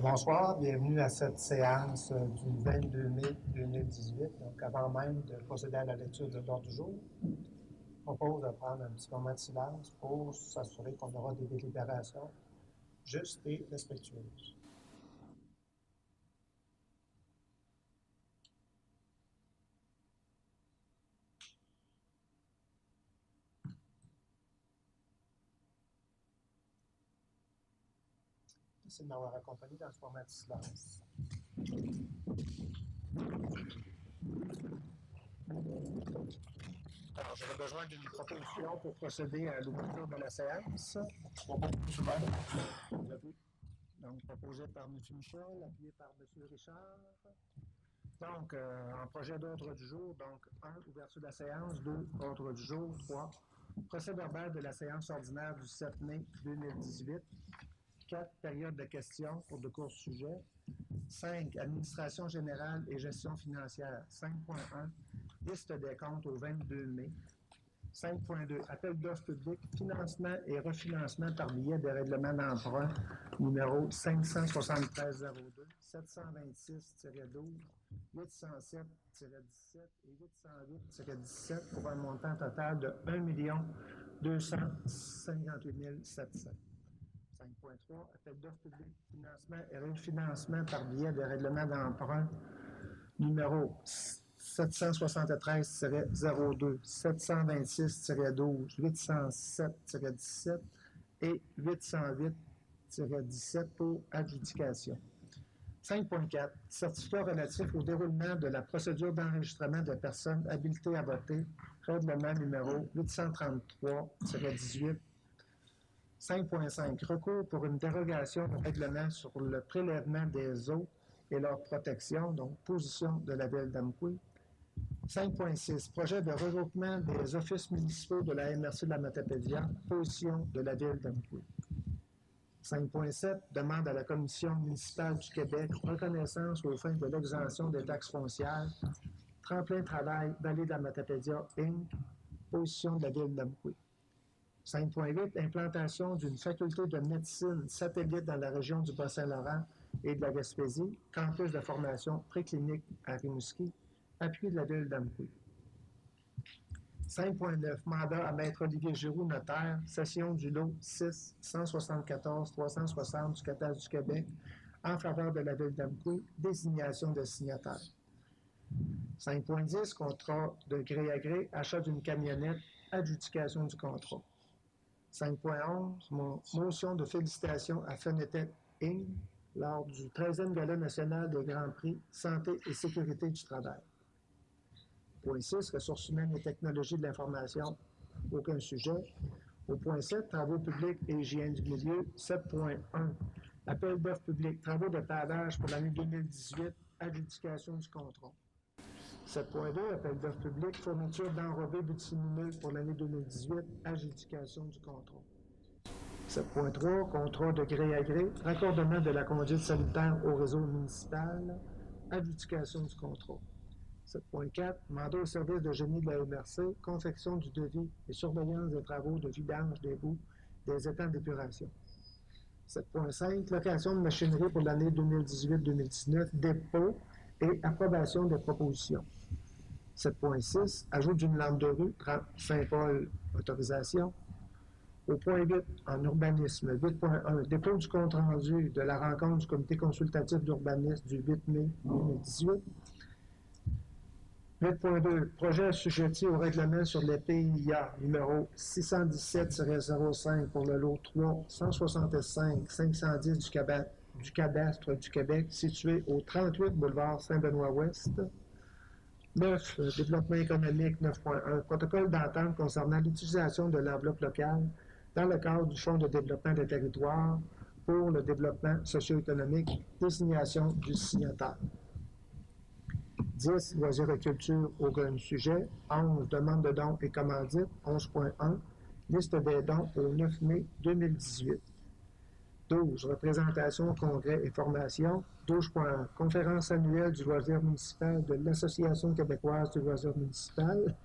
Bonsoir, bienvenue à cette séance du 22 mai 2018. Donc, avant même de procéder à la lecture de l'ordre du jour, je propose de prendre un petit moment de silence pour s'assurer qu'on aura des délibérations justes et respectueuses. Merci de m'avoir accompagné dans ce moment de silence. Alors, j'aurais besoin d'une proposition pour procéder à l'ouverture de la séance. Donc, proposé par M. Michel, appuyé par M. Richard. Donc, en projet d'ordre du jour, donc 1, ouverture de la séance, 2, ordre du jour, 3, procès verbal de la séance ordinaire du 7 mai 2018, 4, période de questions pour de courts sujets, 5, administration générale et gestion financière, 5.1, liste des comptes au 22 mai, 5.2, appel d'offres publiques, financement et refinancement par billet de règlement d'emprunt numéro 573-02, 726-12, 807-17 et 808-17 pour un montant total de 1 258 700. 5.3, appel d'offres publiques, financement et refinancement par billet de règlement d'emprunt numéro 773-02, 726-12, 807-17 et 808-17 pour adjudication. 5.4. Certificat relatif au déroulement de la procédure d'enregistrement de personnes habilitées à voter, règlement numéro 833-18. 5.5. Recours pour une dérogation au règlement sur le prélèvement des eaux et leur protection, donc position de la Ville d'Amqui. 5.6. Projet de regroupement des offices municipaux de la MRC de la Matapédia, position de la Ville d'Amqui. 5.7. Demande à la Commission municipale du Québec reconnaissance aux fins de l'exemption des taxes foncières. Tremplin Travail, Vallée de la Matapédia, Inc., position de la Ville d'Amqui. 5.8. Implantation d'une faculté de médecine satellite dans la région du Bas-Saint-Laurent et de la Gaspésie, campus de formation préclinique à Rimouski, appui de la Ville d'Amqui. 5.9. Mandat à Maître Olivier Giroux, notaire, session du lot 6 174 360 du Catas du Québec, en faveur de la Ville d'Amqui, désignation de signataire. 5.10. Contrat de gré à gré, achat d'une camionnette, adjudication du contrat. 5.11. Motion de félicitations à Fenetec Inc. lors du 13e Gala national des Grands Prix Santé et Sécurité du travail. Point 6. Ressources humaines et technologies de l'information. Aucun sujet. Au point 7. Travaux publics et hygiène du milieu. 7.1. Appel d'offres publiques. Travaux de pavage pour l'année 2018. Adjudication du contrat. 7.2. Appel d'offres publiques. Fourniture d'enrobés bitumineux pour l'année 2018. Adjudication du contrat. 7.3. Contrat de gré à gré. Raccordement de la conduite sanitaire au réseau municipal. Adjudication du contrat. 7.4. Mandat au service de génie de la MRC. Confection du devis et surveillance des travaux de vidange des boues des étangs d'épuration. 7.5. Location de machinerie pour l'année 2018-2019. Dépôt et approbation des propositions. 7.6. Ajout d'une lampe de rue, Saint-Paul, autorisation. Au point 8, en urbanisme, 8.1. Dépôt du compte-rendu de la rencontre du comité consultatif d'urbanisme du 8 mai 2018. 8.2. Projet assujetti au règlement sur les PIA numéro 617-05 pour le lot 3 165 510 du cadastre du Québec, situé au 38 boulevard Saint-Benoît-Ouest. 9. Développement économique 9.1. Protocole d'entente concernant l'utilisation de l'enveloppe locale dans le cadre du Fonds de développement des territoires pour le développement socio-économique, désignation du signataire. 10. Loisirs et culture, aucun sujet. 11. Demande de dons et commandites, 11.1. Liste des dons au 9 mai 2018. 12. Représentation, congrès et formation. 12.1. Conférence annuelle du loisir municipal de l'Association québécoise du loisir municipal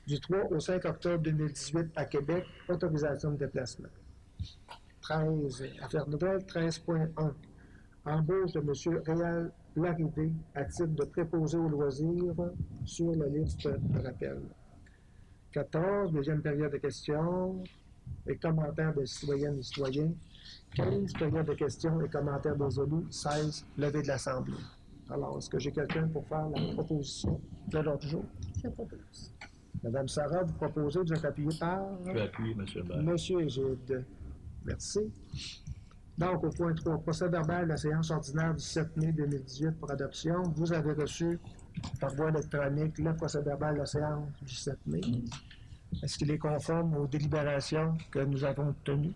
du 3 au 5 octobre 2018 à Québec. Autorisation de déplacement. 13. Affaires nouvelles, 13.1. Embauche de M. Réal Larrivée à titre de préposé aux loisirs sur la liste de rappel. 14, deuxième période de questions et commentaires des citoyennes et citoyens. 15, période de questions et commentaires des élus. 16, levée de l'Assemblée. Alors, est-ce que j'ai quelqu'un pour faire la proposition de l'ordre du jour? Je propose. Madame Sarah, vous proposez, vous êtes appuyé par? Je vais appuyer, M. le maire. Monsieur Égide. Merci. Donc, au point 3, procès verbal de la séance ordinaire du 7 mai 2018 pour adoption. Vous avez reçu par voie électronique le procès verbal de la séance du 7 mai. Est-ce qu'il est conforme aux délibérations que nous avons tenues?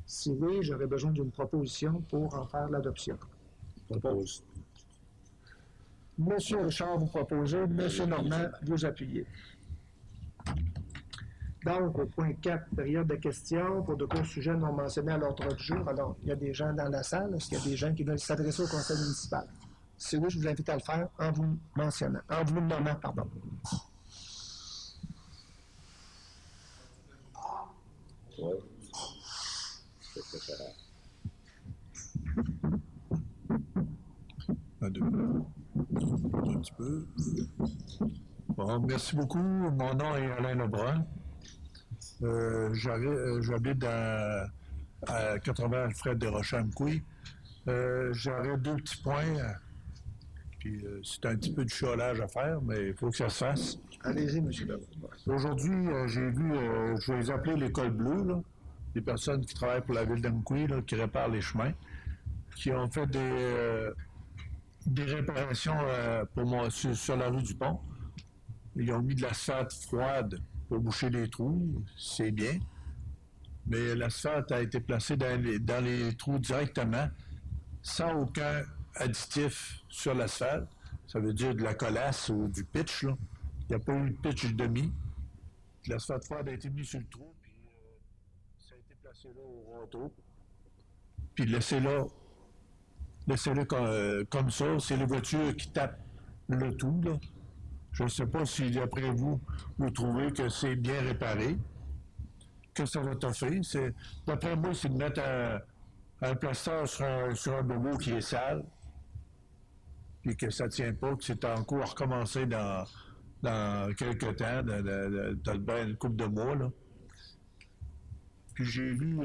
Si oui, j'aurais besoin d'une proposition pour en faire l'adoption. Propose. Monsieur Richard, vous proposez. Monsieur Normand, vous appuyez. Donc, au point 4, période de questions pour de courts sujets non mentionnés à l'ordre du jour. Alors, il y a des gens dans la salle. Est-ce qu'il y a des gens qui veulent s'adresser au conseil municipal? Si oui, je vous invite à le faire en vous mentionnant, en vous nommant, pardon. Oui. C'est préférable. Un petit peu. Bon, merci beaucoup. Mon nom est Alain Lebrun. J'habite à 80 Alfred Desrochers à Amqui. J'aurais deux petits points. Puis c'est un petit peu de chiolage à faire, mais il faut que ça se fasse. Allez-y, M. Lebrun. Aujourd'hui, j'ai vu, je vais les appeler l'école bleue, là, des personnes qui travaillent pour la ville d'Amqui, là, qui réparent les chemins, qui ont fait des réparations pour moi, sur la rue du Pont. Ils ont mis de l'asphalte froide pour boucher les trous, c'est bien. Mais l'asphalte a été placé dans les trous directement, sans aucun additif sur l'asphalte. Ça veut dire de la colasse ou du pitch, là. Il n'y a pas eu de pitch demi. L'asphalte froide a été mis sur le trou, puis ça a été placé là au râteau. Puis laissez-le comme ça. C'est les voitures qui tapent le tout, là. Je ne sais pas si, d'après vous, vous trouvez que c'est bien réparé, que ça va t'offrir. D'après moi, c'est de mettre un plaster sur un bobo qui est sale, puis que ça ne tient pas, que c'est en cours à recommencer dans quelques temps, dans une couple de mois, là. Puis j'ai vu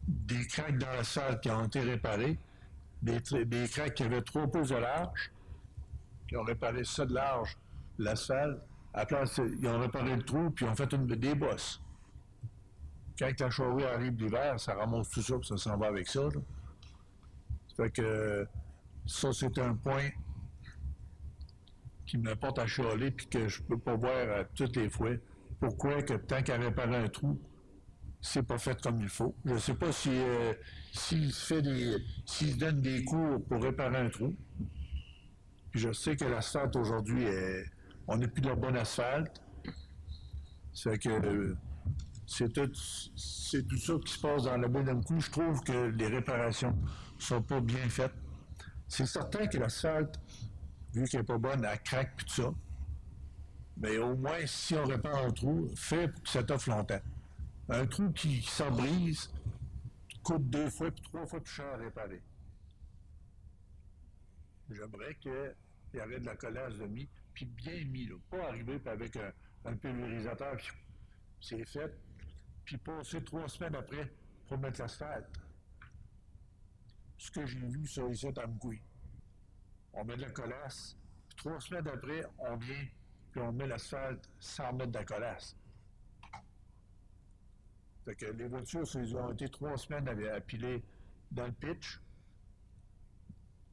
des craques dans la salle qui ont été réparées, des craques qui avaient 3 pouces de large, qui ont réparé ça de large, l'asphalte. Après, ils ont réparé le trou, puis ils ont fait des bosses. Quand la charrue arrive l'hiver, ça ramasse tout ça, puis ça s'en va avec ça, là. Ça fait que ça, c'est un point qui me porte à chialer, puis que je peux pas voir à toutes les fois. Pourquoi que tant qu'à réparer un trou, c'est pas fait comme il faut. Je sais pas s'il se donne des cours pour réparer un trou. Puis je sais que l'asphalte aujourd'hui, on n'a plus de la bonne asphalte. Ça fait que c'est tout ça qui se passe dans la baie d'Amqui. Je trouve que les réparations sont pas bien faites. C'est certain que l'asphalte, vu qu'elle n'est pas bonne, elle craque puis tout ça. Mais au moins, si on répare un trou, fait pour que ça t'offre longtemps. Un trou qui s'en brise coûte 2 fois puis 3 fois plus cher à réparer. J'aimerais qu'il y avait de la colasse de mis, puis bien mis, là. Pas arriver puis avec un pulvérisateur, puis c'est fait, puis passer 3 semaines après pour mettre l'asphalte. Ce que j'ai vu sur ici à Amqui. On met de la colasse, puis 3 semaines après, on vient, puis on met l'asphalte sans mettre de la colasse. Fait que les voitures, ils ont été 3 semaines à piler dans le pitch,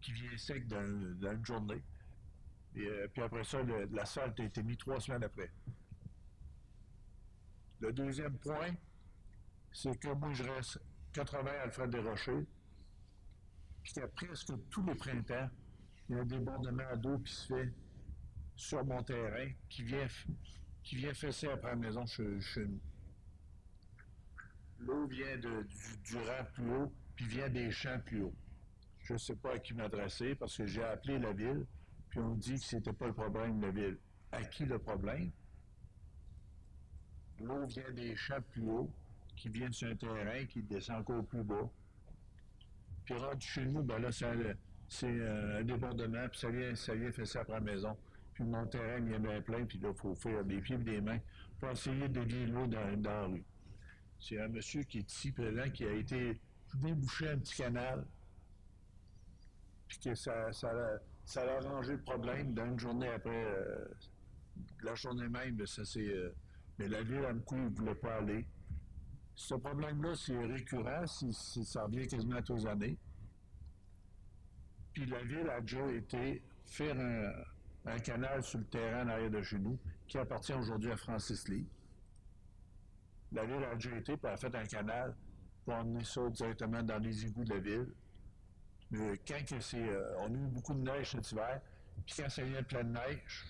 qui vient sec dans une journée. Et puis après ça, l'asphalte a été mis 3 semaines après. Le deuxième point, c'est que moi, je reste 80 Alfred Desrochers, puis qu'à presque tous les printemps, il y a un débordement d'eau qui se fait sur mon terrain, qui vient fesser après la maison chez nous. L'eau vient du rang plus haut, puis vient des champs plus hauts. Je ne sais pas à qui m'adresser, parce que j'ai appelé la ville, puis on dit que c'était pas le problème de la ville. À qui le problème? L'eau vient des champs plus hauts, qui viennent sur un terrain, qui descend encore plus bas. Puis rendu chez nous, ben là, c'est un débordement, puis ça vient fesser après la maison. Puis mon terrain, il est bien plein, puis là, il faut faire des pieds et des mains pour essayer de dévier l'eau dans la rue. C'est un monsieur qui est ici présent, qui a été débouché un petit canal, puis que ça a arrangé le problème. Dans une journée après, la journée même, ça c'est... mais la ville, un coup, ne voulait pas aller. Ce problème-là, c'est récurrent, ça revient quasiment à tous les années. Puis la ville a déjà été faire un canal sur le terrain en arrière de chez nous, qui appartient aujourd'hui à Francis Lee. La ville a déjà été, puis elle a fait un canal pour emmener ça directement dans les égouts de la ville. Mais quand on a eu beaucoup de neige cet hiver, puis quand ça vient plein de neige,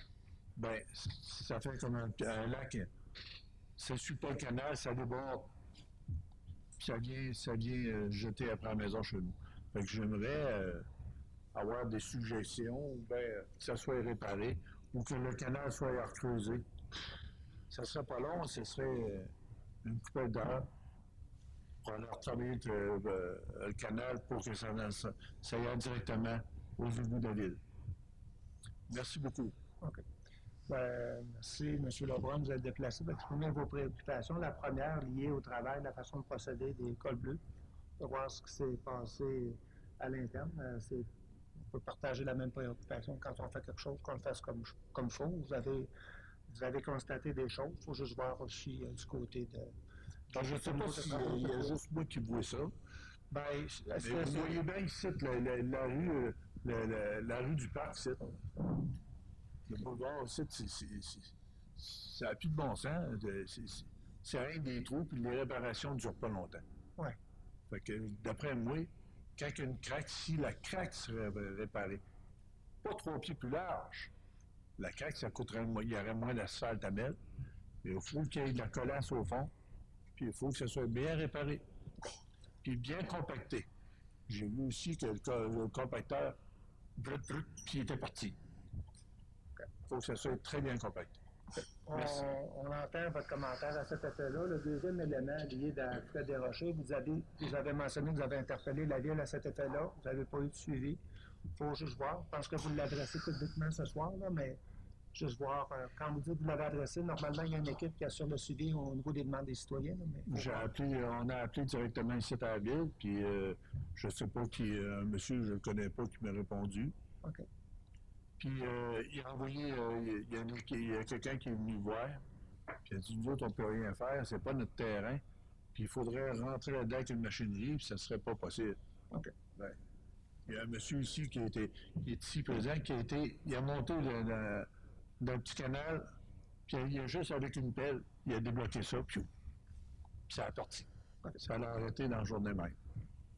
ben ça fait comme un lac. Ça ne suit pas le canal, ça déborde. Puis ça vient jeter après la maison chez nous. Fait que j'aimerais avoir des suggestions, que ça soit réparé ou que le canal soit recreusé. Ça ne serait pas long, ce serait une couple d'heures pour aller retravailler le canal pour que ça aille directement aux égouts de la ville. Merci beaucoup. OK. Merci, M. Lebrun, vous êtes déplacé pour exprimer vos préoccupations. La première, liée au travail, la façon de procéder des cols bleus, de voir ce qui s'est passé à l'interne. On peut partager la même préoccupation quand on fait quelque chose, qu'on le fasse comme il faut. Vous avez constaté des choses. Il faut juste voir aussi du côté de... Je ne sais pas s'il y a juste moi qui vois ça. Ben, vous voyez bien ici la rue du parc, ici. Le boulevard, ici, ça n'a plus de bon sens. C'est rien des trous, puis les réparations ne durent pas longtemps. Oui. Fait que, d'après moi, quand il y a une craque, si la craque serait réparée, pas 3 pieds plus large, la craque, ça coûterait moins, il y aurait moins d'asphalte à mettre. Mais il faut qu'il y ait de la colasse au fond, puis il faut que ça soit bien réparé, puis bien compacté. J'ai vu aussi que le compacteur, puis il était parti. Il faut que ça soit très bien compacté. On entend votre commentaire à cet effet-là. Le deuxième élément lié à Fred Desrochers, vous avez mentionné que vous avez interpellé la ville à cet effet-là. Vous n'avez pas eu de suivi. Il faut juste voir. Je pense que vous l'adressez publiquement ce soir, là, mais juste voir. Quand vous dites que vous l'avez adressé, normalement, il y a une équipe qui assure le suivi au niveau des demandes des citoyens. Là, on a appelé directement ici à la ville, puis je ne sais pas qui, un monsieur, je ne le connais pas, qui m'a répondu. OK. Puis il a envoyé, il y a quelqu'un qui est venu voir, puis il a dit, nous autres, on ne peut rien faire, c'est pas notre terrain, puis il faudrait rentrer là-dedans avec une machinerie, puis ça ne serait pas possible. OK. Ouais. Il y a un monsieur ici qui est ici présent, il a monté dans le petit canal, puis il a juste avec une pelle, il a débloqué ça, puis ça a parti. Okay. Ça l'a arrêté dans la journée même.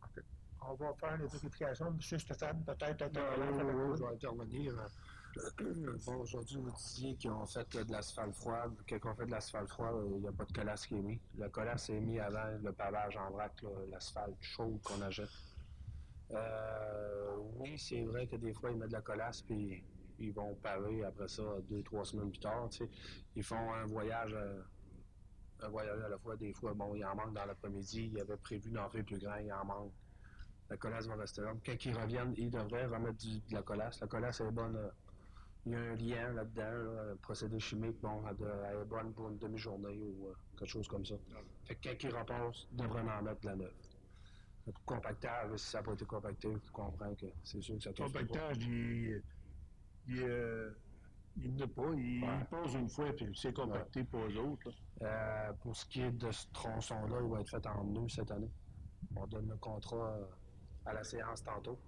Okay. On va faire les vérifications. M. Stéphane, peut-être je vais intervenir. Bon, aujourd'hui, vous disiez qu'ils ont fait de l'asphalte froide. Quand on fait de l'asphalte froide, il n'y a pas de colasse qui est mis. Le colasse est mis avant le pavage en vrac, l'asphalte chaude qu'on achète. Oui, c'est vrai que des fois, ils mettent de la colasse, puis ils vont paver après ça 2-3 semaines plus tard. Tu sais. Ils font un voyage à la fois. Des fois, bon, il en manque dans l'après-midi. Ils avaient prévu d'en faire plus grand, il en manque. La colasse va rester là. Quand ils reviennent, ils devraient remettre de la colasse. La colasse est bonne. Il y a un lien là-dedans, un procédé chimique, bon, elle est bonne pour une demi-journée ou quelque chose comme ça. Fait que quand ils repassent, ils devraient en mettre de la neuve. Le compactage, si ça n'a pas été compacté, tu comprends que c'est sûr que ça touche pas. Le compactage, il n'a pas. Il pose une fois, puis c'est compacté pour eux autres. Pour ce qui est de ce tronçon-là, il va être fait en nœud cette année. On donne le contrat à la séance tantôt.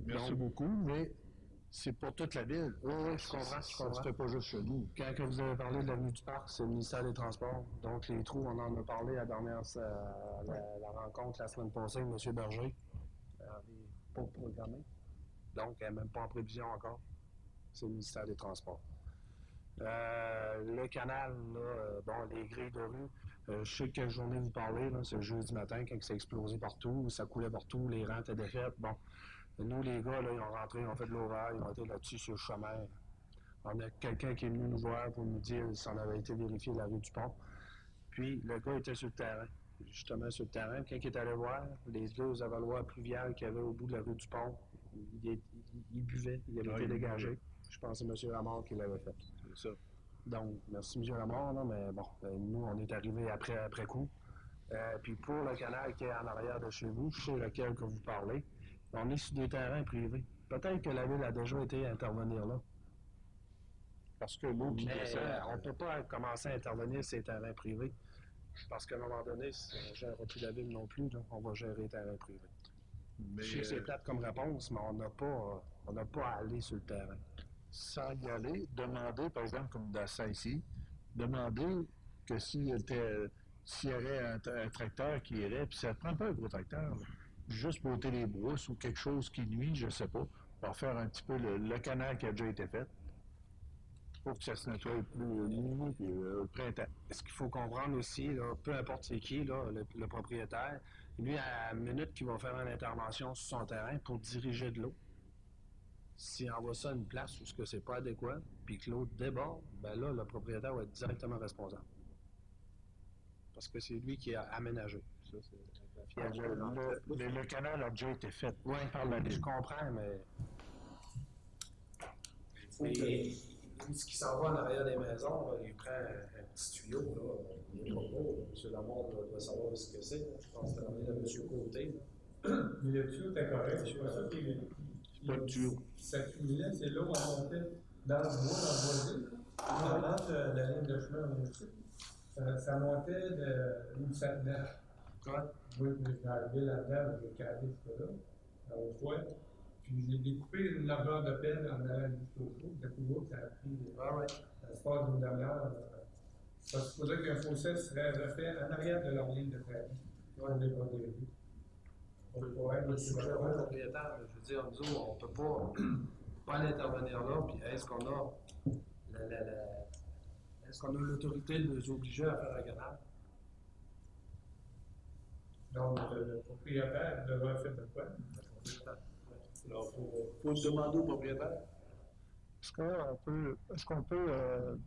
Merci beaucoup, mais c'est pour toute la ville. Oui, je comprends. Ça ne se fait pas juste chez nous. Quand vous avez parlé de l'avenue du Parc, c'est le ministère des Transports. Donc, les trous, on en a parlé à la rencontre la semaine passée avec M. Berger. Pas programmé. Donc, elle n'est même pas en prévision encore. C'est le ministère des Transports. Le canal, là, bon, les grilles de rue, je sais quelle journée vous parlez, là, c'est le jeudi matin, quand ça a explosé partout, ça coulait partout, les rangs étaient défaites. Bon, nous, les gars, là, ils ont rentré, ils ont fait de l'orage, ils ont été là-dessus sur le chemin. On a quelqu'un qui est venu nous voir pour nous dire si on avait été vérifié la rue du Pont. Puis, le gars était sur le terrain. justement sur le terrain. Quand il est allé voir, les 2 avaloirs pluviales qu'il y avait au bout de la rue du Pont, il buvait, il avait été dégagé. Je pense que c'est M. Ramon qui l'avait fait. C'est ça. Donc, merci M. Ramon, là, mais bon, nous, on est arrivés après coup. Puis pour le canal qui est en arrière de chez vous, je sais lequel que vous parlez, on est sur des terrains privés. Peut-être que la ville a déjà été intervenir là. Parce que l'eau qui Mais descend. on ne peut pas commencer à intervenir sur les terrains privés. Parce qu'à un moment donné, on ne gérera plus la ville non plus, là, on va gérer les terrains privés. Mais Je sais que c'est plate comme réponse, mais on n'a pas à aller sur le terrain. sans y aller, demander, par exemple, comme dans ça ici, demander que s'il y avait un tracteur qui irait, puis ça ne prend pas un gros tracteur, là, juste pour ôter les brousses ou quelque chose qui nuit, je ne sais pas, pour faire un petit peu le canal qui a déjà été fait, pour que ça se nettoie plus nuit, puis le printemps. Ce qu'il faut comprendre aussi, là, peu importe c'est qui, là, le propriétaire, lui, à la minute qu'il va faire une intervention sur son terrain pour diriger de l'eau, s'il envoie ça à une place où ce que c'est pas adéquat, puis que l'eau déborde, ben là, le propriétaire va être directement responsable. Parce que c'est lui qui a aménagé. Ça, Mais le canal a déjà été fait Oui, par la je ville. comprends, mais. Mais ce qui s'en va en arrière des maisons, là, il prend un petit tuyau, là, il est pas beau. M. Lamont doit savoir ce que c'est. Là. Je pense que c'est l'amener de M. Côté. Mais le tuyau était correct, c'est pas ça Pas de tuyau. qui s'accumulait, c'est l'eau en montait dans le bois, dans le boisé, entre la ligne de chemin aussi. Ça montait d'où ça tenait. Ouais. Oui, puis je suis arrivé là-dedans, j'ai calé ce là au toit. Puis j'ai découpé une largeur de pelle en allant jusqu'au four. Le couloir, ça a pris l'espace d'une demi-heure. Parce qu'il faudrait qu'un fossé serait refait en arrière de leur ligne de travail. On les protéger. Le sujet au propriétaire, je veux dire, nous autres, on ne peut pas aller intervenir là, puis est-ce qu'on a est-ce qu'on a l'autorité de les obliger à faire un canal? Donc, le propriétaire devrait faire de quoi? Alors, faut le demander au propriétaire. Est-ce qu'on peut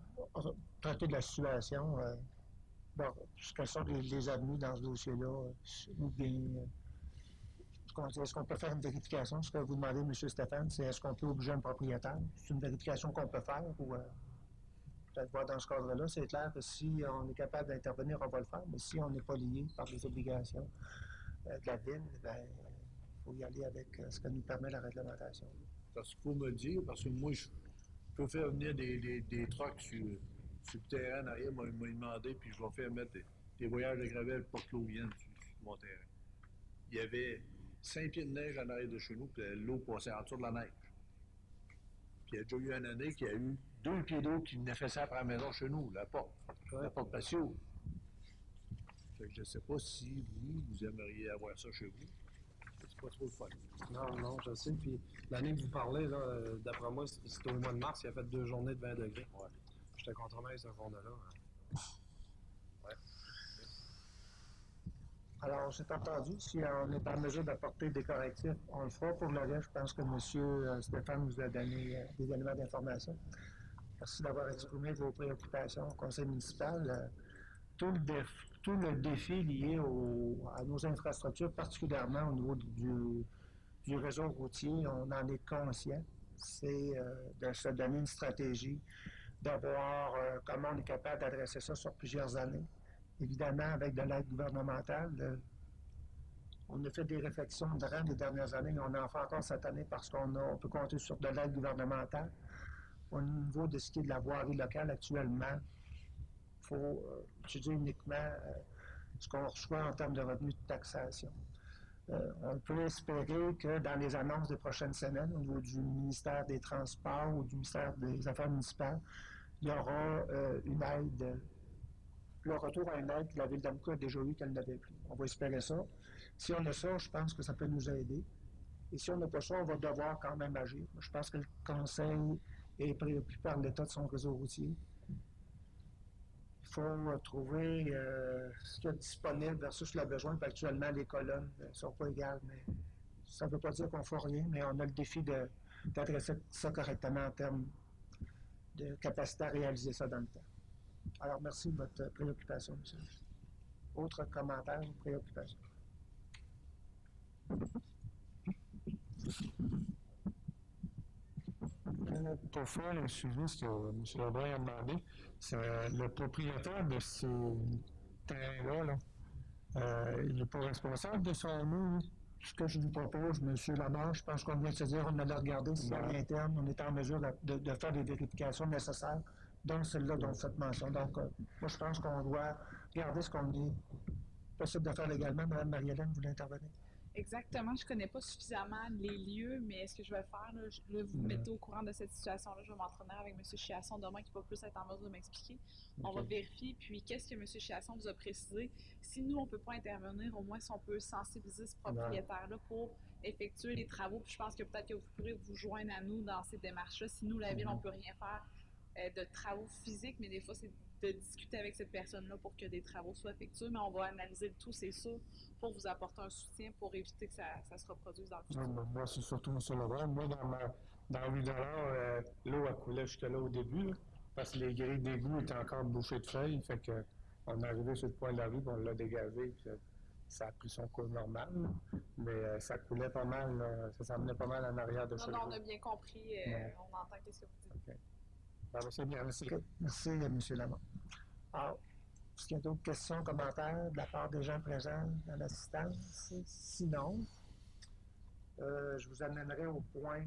traiter de la situation, bon, quelles sont les avenues dans ce dossier-là, ou bien, est-ce qu'on peut faire une vérification? Ce que vous demandez, M. Stéphane, c'est est-ce qu'on peut obliger un propriétaire? C'est une vérification qu'on peut faire, ou peut-être voir dans ce cadre-là. C'est clair que si on est capable d'intervenir, on va le faire, mais si on n'est pas lié par les obligations de la ville, ben, il faut y aller avec ce que nous permet la réglementation. Parce qu'il faut me le dire, parce que moi, je peux faire venir des trucks sur le terrain en arrière, m'a demandé, puis je vais faire mettre des voyages de gravel pour que l'eau vienne sur mon terrain. Il y avait 5 pieds de neige en arrière de chez nous, puis l'eau passait en dessous de la neige. Puis il y a déjà eu une année qu'il y a eu 2 pieds d'eau qui venaient faire ça après la maison chez nous, la porte patio. Fait que je ne sais pas si vous aimeriez avoir ça chez vous. C'est pas trop le fun. Non, je sais. Puis l'année que vous parlez, là, d'après moi, c'était au mois de mars, il a fait 2 journées de 20 degrés. Ouais. J'étais contre moi ce fond-là. Hein. Ouais. Alors, c'est entendu. Si on est en mesure d'apporter des correctifs, on le fera. Pour le reste, je pense que M. Stéphane vous a donné des éléments d'information. Merci d'avoir exprimé vos préoccupations au conseil municipal. Tout le défi lié à nos infrastructures, particulièrement au niveau du réseau routier, on en est conscient. C'est de se donner une stratégie, de voir comment on est capable d'adresser ça sur plusieurs années. Évidemment, avec de l'aide gouvernementale, on a fait des réflexions durant les dernières années, mais on en fait encore cette année parce qu'on peut compter sur de l'aide gouvernementale. Au niveau de ce qui est de la voirie locale actuellement, il faut étudier uniquement ce qu'on reçoit en termes de revenus de taxation. On peut espérer que dans les annonces des prochaines semaines, au niveau du ministère des Transports ou du ministère des Affaires municipales, il y aura une aide, le retour à une aide que la Ville d'Amqui a déjà eu qu'elle n'avait plus. On va espérer ça. Si on a ça, je pense que ça peut nous aider. Et si on n'a pas ça, on va devoir quand même agir. Je pense que le Conseil est préoccupé par l'état de son réseau routier. Il faut trouver ce qu'il y a disponible versus le besoin. Puis actuellement, les colonnes ne sont pas égales, mais ça ne veut pas dire qu'on ne fait rien, mais on a le défi d'adresser ça correctement en termes de capacité à réaliser ça dans le temps. Alors, merci de votre préoccupation, monsieur. Autres commentaires ou préoccupations? Pour faire le suivi, ce que M. Lebrun a demandé, c'est le propriétaire de ces terrains-là, là, il n'est pas responsable de son nom. Ce que je vous propose, M. Lamar, je pense qu'on vient de se dire, on allait regarder si à l'interne, on est en mesure de faire les vérifications nécessaires, dont celle-là dont vous faites mention. Donc, moi, je pense qu'on doit regarder ce qu'on est possible de faire légalement. Mme Marie-Hélène, vous voulez intervenir? Exactement, je ne connais pas suffisamment les lieux, mais ce que je vais faire, là, vous mettez au courant de cette situation-là. Je vais m'entretenir avec M. Chiasson demain qui va plus être en mesure de m'expliquer. On va vérifier, puis qu'est-ce que M. Chiasson vous a précisé. Si nous, on ne peut pas intervenir, au moins si on peut sensibiliser ce propriétaire-là pour effectuer les travaux. Puis je pense que peut-être que vous pourrez vous joindre à nous dans ces démarches-là. Si nous, la Ville, on ne peut rien faire de travaux physiques, mais des fois, c'est de discuter avec cette personne-là pour que des travaux soient effectués, mais on va analyser le tout, c'est sûr, pour vous apporter un soutien pour éviter que ça se reproduise dans le futur. Moi, c'est surtout M. Lebrun. Moi, dans 8 l'eau a coulé jusque-là au début, là, parce que les grilles d'égout étaient encore bouchées de feuilles. Fait que on est arrivé sur le point de la rue, puis on l'a dégagé, puis ça a pris son cours normal. Là. Mais ça coulait pas mal, là, ça s'amenait pas mal en arrière de chez Non, on a bien compris. On entend ce que vous dites. Okay. C'est bien, merci. Okay. Merci, M. Lamont. Alors, est-ce qu'il y a d'autres questions, commentaires de la part des gens présents à l'assistance? Sinon, je vous amènerai au point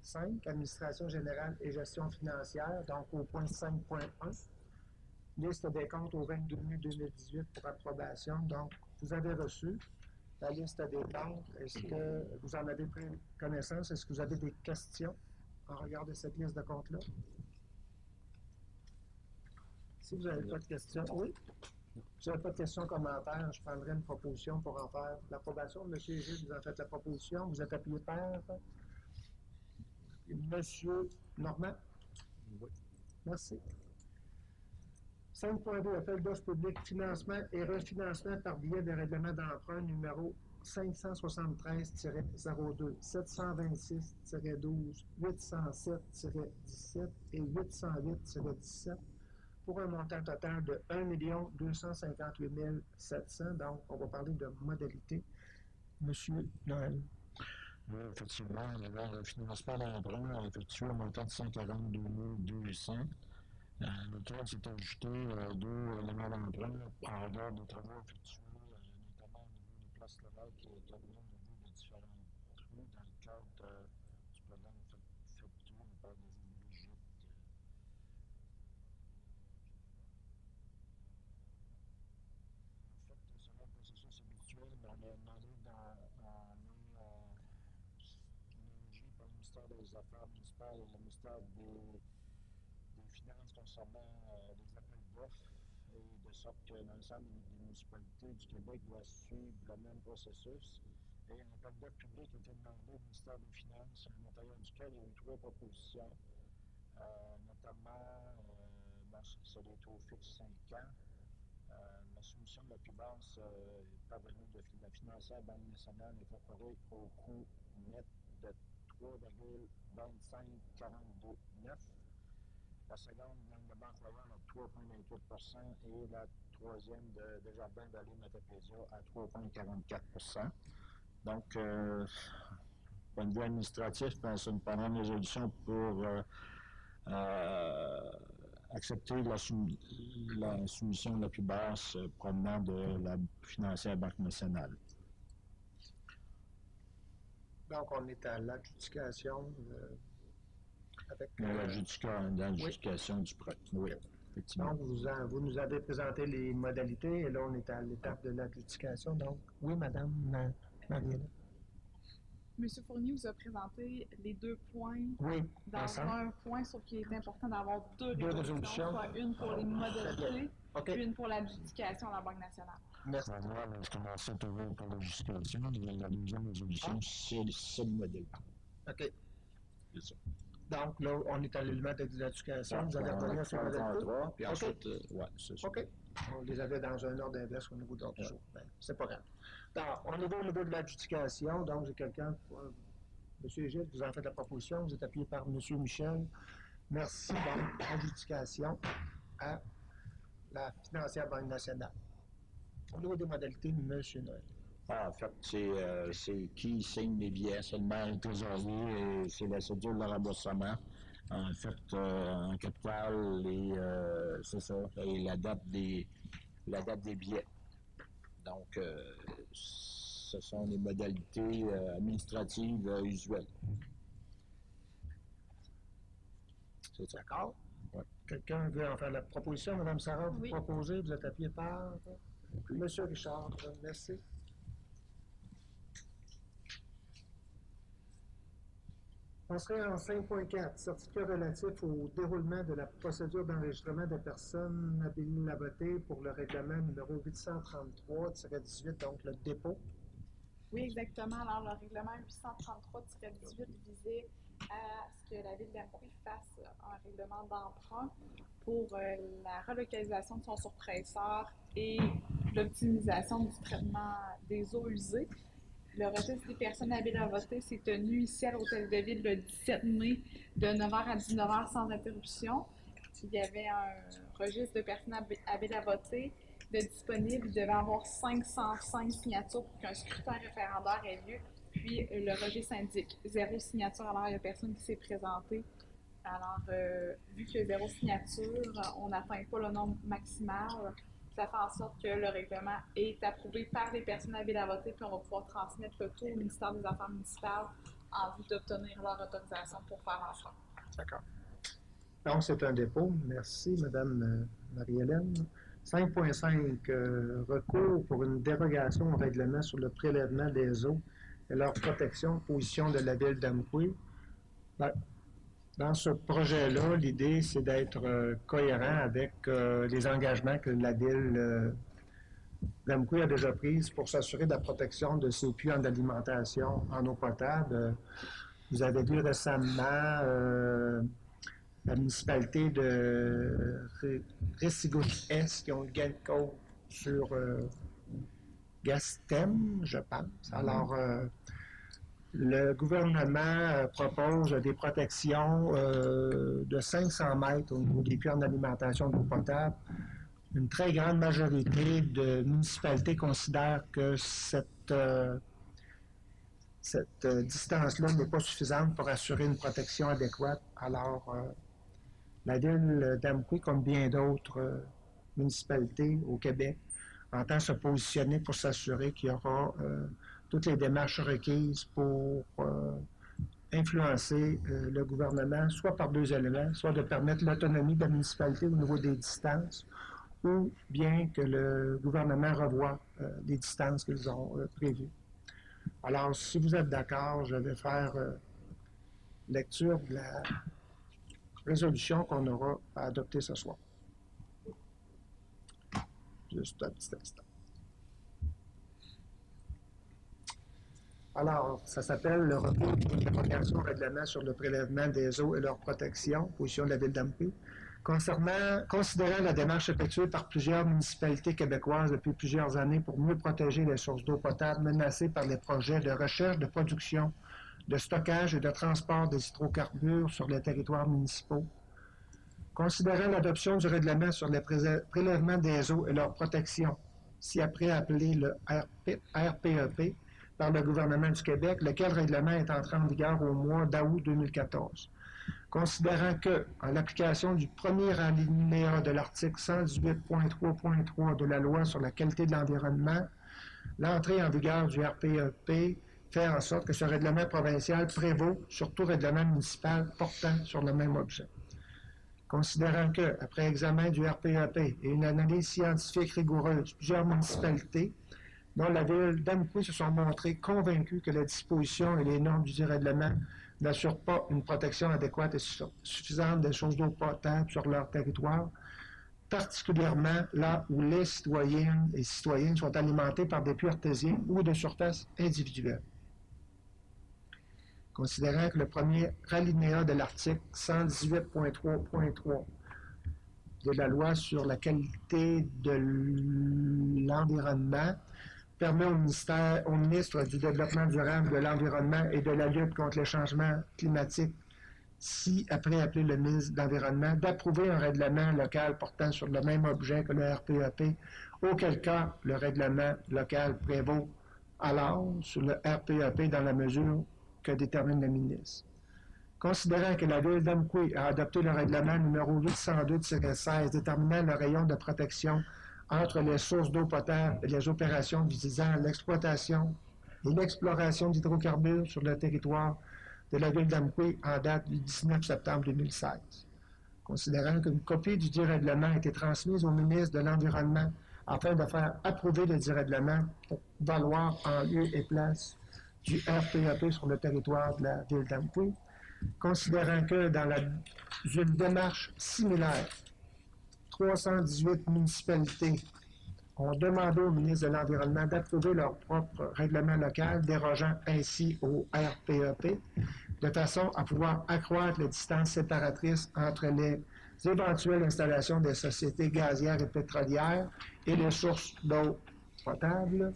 5, administration générale et gestion financière, donc au point 5.1, liste des comptes au 22 mai 2018 pour approbation. Donc, vous avez reçu la liste des comptes. Est-ce que vous en avez pris connaissance? Est-ce que vous avez des questions en regard de cette liste de comptes-là? Si vous n'avez pas de questions, oui. Si vous n'avez pas de questions, commentaires, je prendrai une proposition pour en faire l'approbation. Monsieur Gilles, vous en faites la proposition. Vous êtes appuyé par Monsieur Normand? Oui. Merci. 5.2, appel d'offres publiques, financement et refinancement par biais de règlement d'emprunt numéro 573-02, 726-12, 807-17 et 808-17 pour un montant total de 1 258 700. Donc, on va parler de modalité. Monsieur Noël. Oui, effectivement, le financement d'emprunt a effectué un montant de 142 200. Lequel s'est ajouté deux éléments d'emprunt en regard des travaux effectués, notamment au niveau des places levées qui est terminé au niveau de différents trous dans le cadre du programme effectué par des Brigitte. En fait, selon le processus habituel, on a demandé énergie par le ministère des Affaires municipales et le ministère des Finances concernant les appels d'offres, et de sorte que l'ensemble des municipalités du Québec doivent suivre le même processus. Et un appel d'offres public a été demandé au ministère des Finances, à l'intérieur duquel il y a eu 3 propositions, notamment sur les taux fixes 5 ans. La soumission la plus basse est parvenue de la financière Banque nationale incorporée au coût net de 3,2542,9. La seconde vient de Banque Royale à 3,28 et la troisième de Desjardins Vallée Matapédia à 3,44 Donc, point de vue administratif, ça nous prendra une résolution pour accepter la soumission la plus basse provenant de la financière Banque nationale. Donc, on est à l'adjudication avec... l'adjudication du PROC, oui, effectivement. Donc, vous nous avez présenté les modalités et là, on est à l'étape de l'adjudication. Donc, oui, Madame Marie-Hélène. Monsieur Fournier vous a présenté les 2 points dans ensemble. un point, sauf qu'il est important d'avoir deux résolutions, soit une pour les modalités, puis une pour l'adjudication à la Banque nationale. Merci. Je commençais toujours pour l'adjudication, la deuxième résolution, c'est le modèle. OK. C'est ça. Donc, là, on est à l'élément de l'éducation. Vous allez revenir sur le modèle. Puis ensuite, c'est ça. OK. On les avait dans un ordre inverse au niveau de l'ordre du jour. Ben, c'est pas grave. Donc, on est au niveau de l'adjudication. Donc, j'ai quelqu'un pour... M. Gilles, vous en faites la proposition. Vous êtes appuyé par M. Michel. Merci. Donc, adjudication à la financière Banque nationale. Au niveau des modalités, M. Noël. En fait, c'est qui signe les billets, seulement le trésorier, et c'est la cédule de remboursement. En fait, en capital, c'est ça, et la date des billets. Donc, ce sont les modalités administratives usuelles. C'est ça. D'accord? Ouais. Quelqu'un veut en faire la proposition? Mme Sarah, vous Oui. proposez, vous êtes appuyé par M. Richard. Merci. On serait en 5.4, certificat relatif au déroulement de la procédure d'enregistrement des personnes habilitées à voter pour le règlement numéro 833-18, donc le dépôt. Oui, exactement. Alors, le règlement 833-18 visait à ce que la Ville d'Amqui fasse un règlement d'emprunt pour la relocalisation de son surpresseur et l'optimisation du traitement des eaux usées. Le registre des personnes habilitées à voter s'est tenu ici à l'Hôtel de Ville le 17 mai de 9h à 19h sans interruption. Il y avait un registre de personnes habilitées à voter de disponible. Il devait avoir 505 signatures pour qu'un scrutin référendaire ait lieu. Puis le registre indique 0 signature, alors il n'y a personne qui s'est présenté. Alors, vu qu'il y a 0 signature, on n'atteint pas le nombre maximal. Ça fait en sorte que le règlement est approuvé par les personnes habilitées à voter, puis on va pouvoir transmettre le tout au ministère des Affaires municipales en vue d'obtenir leur autorisation pour faire l'emprunt. D'accord. Donc, c'est un dépôt. Merci, Mme Marie-Hélène. 5.5, recours pour une dérogation au règlement sur le prélèvement des eaux et leur protection, position de la Ville d'Amqui. Dans ce projet-là, l'idée, c'est d'être cohérent avec les engagements que la Ville d'Amqui a déjà pris pour s'assurer de la protection de ses puits en alimentation en eau potable. Vous avez vu récemment la municipalité de Restigouche-Est qui ont eu gain de cause sur Gastem, je pense. Alors, le gouvernement propose des protections de 500 mètres au niveau des puits en alimentation d'eau potable. Une très grande majorité de municipalités considèrent que cette distance-là n'est pas suffisante pour assurer une protection adéquate. Alors, la Ville d'Amqui, comme bien d'autres municipalités au Québec, entend se positionner pour s'assurer qu'il y aura toutes les démarches requises pour influencer le gouvernement, soit par 2 éléments, soit de permettre l'autonomie de la municipalité au niveau des distances, ou bien que le gouvernement revoie les distances qu'ils ont prévues. Alors, si vous êtes d'accord, je vais faire lecture de la résolution qu'on aura à adopter ce soir. Juste un petit instant. Alors, ça s'appelle le recours pour une dérogation au règlement sur le prélèvement des eaux et leur protection, position de la Ville d'Amqui. Considérant la démarche effectuée par plusieurs municipalités québécoises depuis plusieurs années pour mieux protéger les sources d'eau potable menacées par les projets de recherche, de production, de stockage et de transport des hydrocarbures sur les territoires municipaux. Considérant l'adoption du règlement sur les prélèvements des eaux et leur protection, si après appelé le RPEP, par le gouvernement du Québec, lequel règlement est entré en vigueur au mois d'août 2014. Considérant que, en l'application du premier alinéa de l'article 118.3.3 de la Loi sur la qualité de l'environnement, l'entrée en vigueur du RPEP fait en sorte que ce règlement provincial prévaut sur tout règlement municipal portant sur le même objet. Considérant que, après examen du RPEP et une analyse scientifique rigoureuse, plusieurs municipalités dont la Ville d'Amqui se sont montrées convaincues que les dispositions et les normes du règlement n'assurent pas une protection adéquate et suffisante des sources d'eau potable sur leur territoire, particulièrement là où les citoyennes et citoyens sont alimentés par des puits artésiens ou de surface individuelle. Considérant que le premier alinéa de l'article 118.3.3 de la Loi sur la qualité de l'environnement permet au ministre du Développement durable, de l'Environnement et de la lutte contre les changements climatiques, si après appeler le ministre de l'Environnement, d'approuver un règlement local portant sur le même objet que le RPEP auquel cas le règlement local prévaut alors sur le RPEP dans la mesure que détermine le ministre. Considérant que la Ville d'Amqui a adopté le règlement numéro 802-16 déterminant le rayon de protection entre les sources d'eau potable et les opérations visant l'exploitation et l'exploration d'hydrocarbures sur le territoire de la Ville d'Amqui en date du 19 septembre 2016. Considérant qu'une copie du dit règlement a été transmise au ministre de l'Environnement afin de faire approuver le dit règlement pour valoir en lieu et place du RPEP sur le territoire de la Ville d'Amqui, considérant que dans une démarche similaire, 318 municipalités ont demandé au ministre de l'Environnement d'approuver leur propre règlement local, dérogeant ainsi au RPEP, de façon à pouvoir accroître les distances séparatrices entre les éventuelles installations des sociétés gazières et pétrolières et les sources d'eau potable.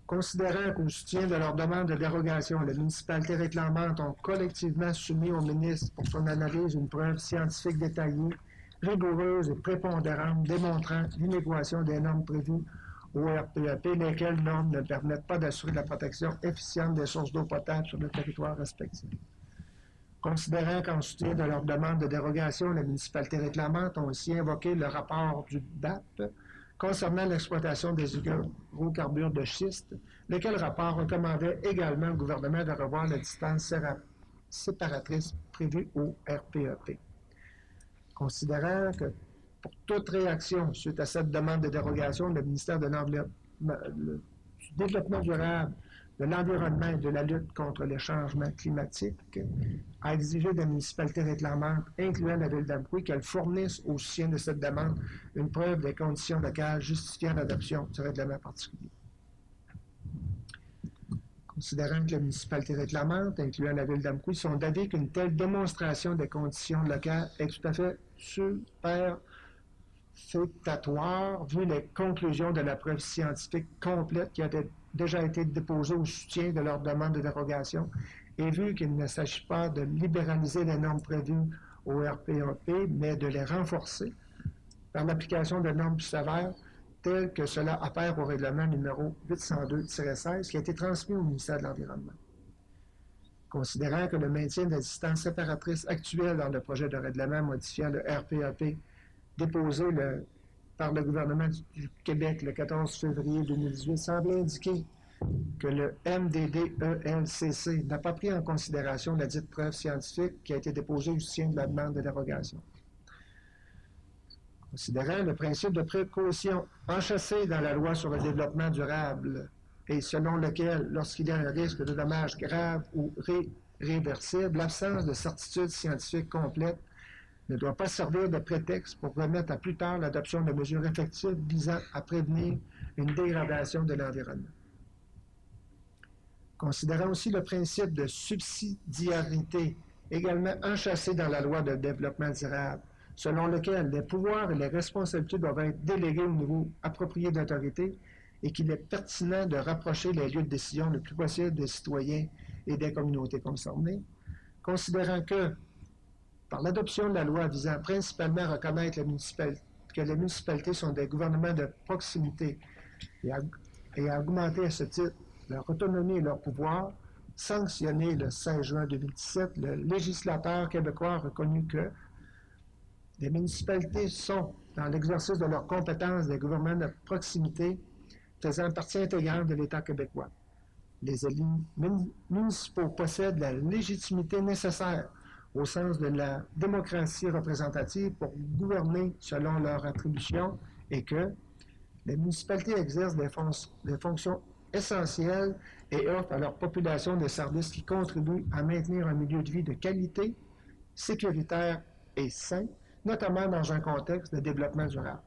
Considérant qu'au soutien de leur demande de dérogation, les municipalités réclamantes ont collectivement soumis au ministre pour son analyse une preuve scientifique détaillée, rigoureuse et prépondérante démontrant l'inéquation des normes prévues au RPEP, lesquelles normes ne permettent pas d'assurer la protection efficiente des sources d'eau potable sur le territoire respectif. Considérant qu'en soutien de leur demande de dérogation, les municipalités réclamantes ont aussi invoqué le rapport du BAP concernant l'exploitation des hydrocarbures de schiste, lequel rapport recommandait également au gouvernement de revoir la distance séparatrice prévue au RPEP. Considérant que pour toute réaction suite à cette demande de dérogation, le ministère du Développement durable, de l'Environnement et de la lutte contre les changements climatiques a exigé des municipalités réclamantes, incluant la Ville d'Amqui, qu'elles fournissent au soutien de cette demande une preuve des conditions locales justifiant l'adoption du règlement particulier. Considérant que les municipalités réclamantes, incluant la Ville d'Amqui, sont d'avis qu'une telle démonstration des conditions locales est tout à fait superfétatoire, vu les conclusions de la preuve scientifique complète qui a déjà été déposée au soutien de leur demande de dérogation, et vu qu'il ne s'agit pas de libéraliser les normes prévues au RPEP, mais de les renforcer par l'application de normes plus sévères, telles que cela apparaît au règlement numéro 802-16 qui a été transmis au ministère de l'Environnement. Considérant que le maintien de la distance séparatrice actuelle dans le projet de règlement modifiant le RPEP déposé par le gouvernement du Québec le 14 février 2018 semble indiquer que le MDDELCC n'a pas pris en considération la dite preuve scientifique qui a été déposée au soutien de la demande de dérogation. Considérant le principe de précaution enchâssé dans la loi sur le développement durable et selon lequel, lorsqu'il y a un risque de dommages graves ou réversibles, l'absence de certitude scientifique complète ne doit pas servir de prétexte pour remettre à plus tard l'adoption de mesures effectives visant à prévenir une dégradation de l'environnement. Considérant aussi le principe de subsidiarité également enchâssé dans la loi de développement durable, selon lequel les pouvoirs et les responsabilités doivent être délégués au niveau approprié d'autorité et qu'il est pertinent de rapprocher les lieux de décision le plus possible des citoyens et des communautés concernées, considérant que, par l'adoption de la loi visant principalement à reconnaître que les municipalités sont des gouvernements de proximité et à augmenter à ce titre leur autonomie et leur pouvoir, sanctionné le 16 juin 2017, le législateur québécois a reconnu que les municipalités sont, dans l'exercice de leurs compétences des gouvernements de proximité, faisant partie intégrante de l'État québécois. Les élus municipaux possèdent la légitimité nécessaire au sens de la démocratie représentative pour gouverner selon leurs attributions et que les municipalités exercent des fonctions essentielles et offrent à leur population des services qui contribuent à maintenir un milieu de vie de qualité, sécuritaire et sain, notamment dans un contexte de développement durable.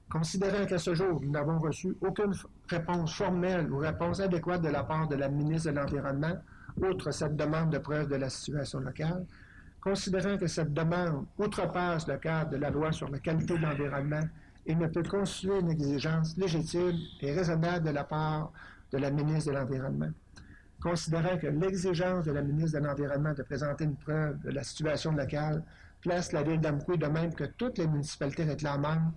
Considérant qu'à ce jour, nous n'avons reçu aucune réponse formelle ou réponse adéquate de la part de la ministre de l'Environnement, outre cette demande de preuve de la situation locale, considérant que cette demande outrepasse le cadre de la loi sur la qualité de l'environnement et ne peut constituer une exigence légitime et raisonnable de la part de la ministre de l'Environnement, considérant que l'exigence de la ministre de l'Environnement de présenter une preuve de la situation locale place la ville d'Amqui, de même que toutes les municipalités réclamantes,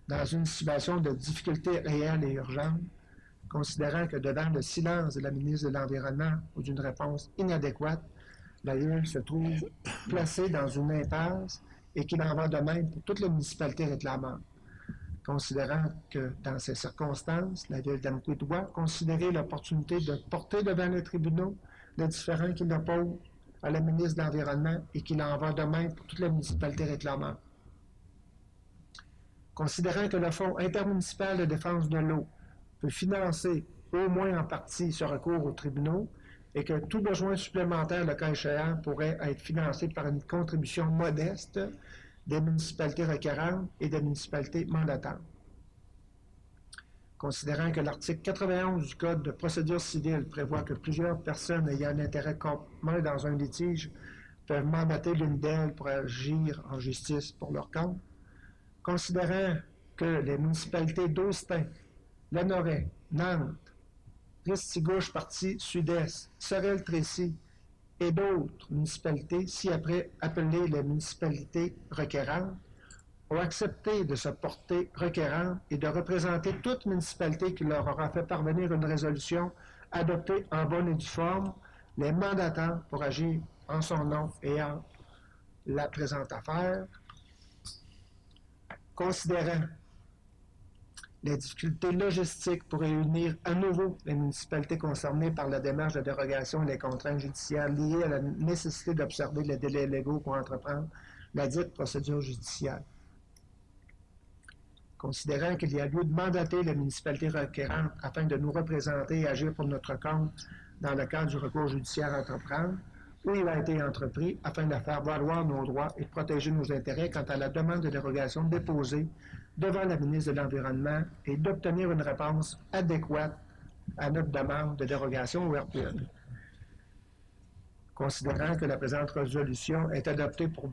dans une situation de difficulté réelle et urgente, considérant que devant le silence de la ministre de l'Environnement ou d'une réponse inadéquate, la ville se trouve placée dans une impasse et qu'il en va de même pour toutes les municipalités réclamantes. Considérant que, dans ces circonstances, la ville d'Amqui doit considérer l'opportunité de porter devant les tribunaux les différends qui l'opposent à la ministre de l'Environnement et qu'il en va de même pour toutes les municipalités réclamantes. Considérant que le Fonds intermunicipal de défense de l'eau peut financer, au moins en partie, ce recours aux tribunaux et que tout besoin supplémentaire, le cas échéant, pourrait être financé par une contribution modeste des municipalités requérantes et des municipalités mandatantes. Considérant que l'article 91 du Code de procédure civile prévoit que plusieurs personnes ayant un intérêt commun dans un litige peuvent mandater l'une d'elles pour agir en justice pour leur compte, considérant que les municipalités d'Austin, Lanoret, Nantes, Ristigouche, partie sud-est, Sorel-Tracy et d'autres municipalités, ci-après appelées les municipalités requérantes, ont accepté de se porter requérantes et de représenter toute municipalité qui leur aura fait parvenir une résolution adoptée en bonne et due forme, les mandatant pour agir en son nom et en la présente affaire, considérant les difficultés logistiques pour réunir à nouveau les municipalités concernées par la démarche de dérogation et les contraintes judiciaires liées à la nécessité d'observer les délais légaux pour entreprendre la dite procédure judiciaire. Considérant qu'il y a lieu de mandater les municipalités requérantes afin de nous représenter et agir pour notre compte dans le cadre du recours judiciaire à entreprendre, où il a été entrepris afin de faire valoir nos droits et de protéger nos intérêts quant à la demande de dérogation déposée devant la ministre de l'Environnement et d'obtenir une réponse adéquate à notre demande de dérogation au RPE. Considérant que la présente résolution est adoptée pour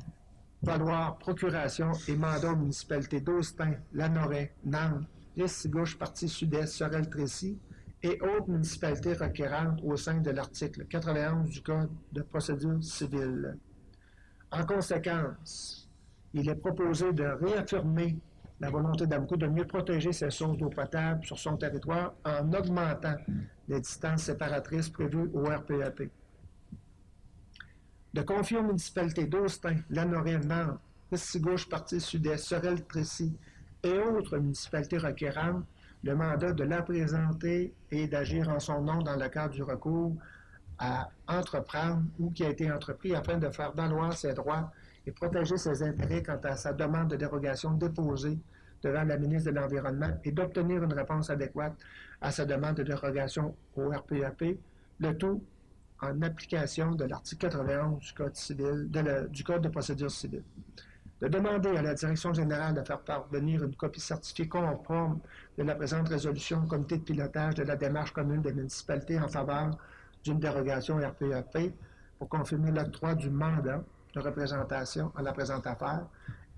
valoir procuration et mandat aux municipalités d'Austin, Lanoret, Nantes, Ristigouche, partie sud-est, Sorel-Tracy et autres municipalités requérantes au sein de l'article 91 du Code de procédure civile. En conséquence, il est proposé de réaffirmer la volonté d'Amqui de mieux protéger ses sources d'eau potable sur son territoire en augmentant les distances séparatrices prévues au RPEP. De confier aux municipalités d'Austin, Lanoret, Nantes, Ristigouche, partie sud-est, Sorel-Tracy et autres municipalités requérantes le mandat de la présenter et d'agir en son nom dans le cadre du recours à entreprendre ou qui a été entrepris afin de faire valoir ses droits et protéger ses intérêts quant à sa demande de dérogation déposée devant la ministre de l'Environnement et d'obtenir une réponse adéquate à sa demande de dérogation au RPEP, le tout en application de l'article 91 du Code civil, du Code de procédure civile. De demander à la Direction générale de faire parvenir une copie certifiée conforme de la présente résolution au comité de pilotage de la démarche commune des municipalités en faveur d'une dérogation RPEP pour confirmer l'octroi du mandat de représentation à la présente affaire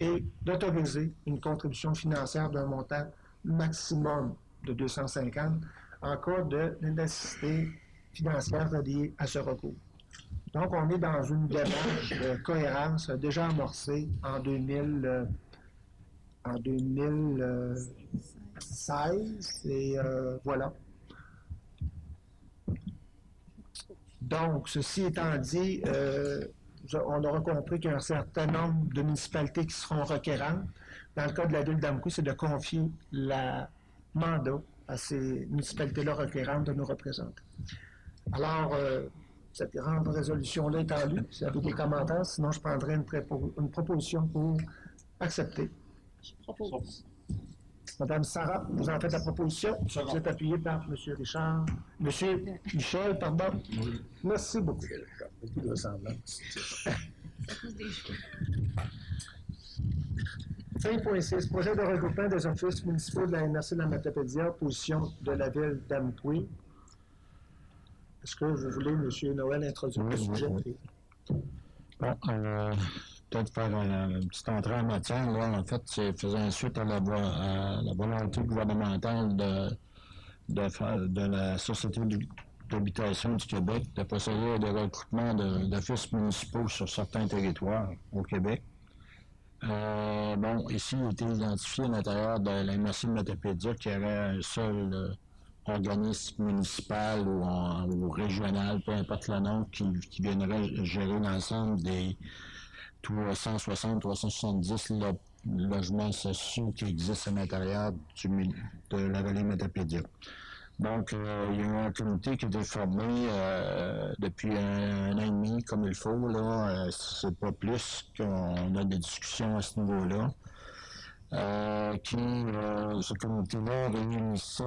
et d'autoriser une contribution financière d'un montant maximum de 250 en cas de nécessité financière reliée à ce recours. Donc, on est dans une démarche de cohérence déjà amorcée en 2016 et voilà. Donc, ceci étant dit, on aura compris qu'il y a un certain nombre de municipalités qui seront requérantes. Dans le cas de la ville d'Amqui, c'est de confier le mandat à ces municipalités-là requérantes de nous représenter. Alors, cette grande résolution-là étant lue, si vous avez des commentaires, sinon je prendrai une proposition pour accepter. Je propose. Madame Sarah, vous en faites la proposition. Vous êtes appuyé par M. Richard. M. Michel, pardon. Oui. Merci beaucoup. Beaucoup de ressemblance. 5.6. Projet de regroupement des offices municipaux de la MRC de la Matapédia, position de la ville d'Amqui. Est-ce que vous voulez, M. Noël, introduire le sujet? Oui. Bon, peut-être faire une petite entrée en matière. Là, en fait, c'est faisant suite à la volonté gouvernementale de la Société d'habitation du Québec de procéder à des recrutements d'offices municipaux sur certains territoires au Québec. Bon, ici, il a été identifié à l'intérieur de la MRC de Matapédia qu'il y avait un seul organisme municipal ou régional, peu importe le nom, qui viendrait gérer l'ensemble des 370 logements sociaux qui existent à l'intérieur de la vallée Matapédia. Donc, il y a un comité qui a été formé depuis un an et demi, comme il faut. Là, c'est pas plus qu'on a des discussions à ce niveau-là. Ce comité-là réunissait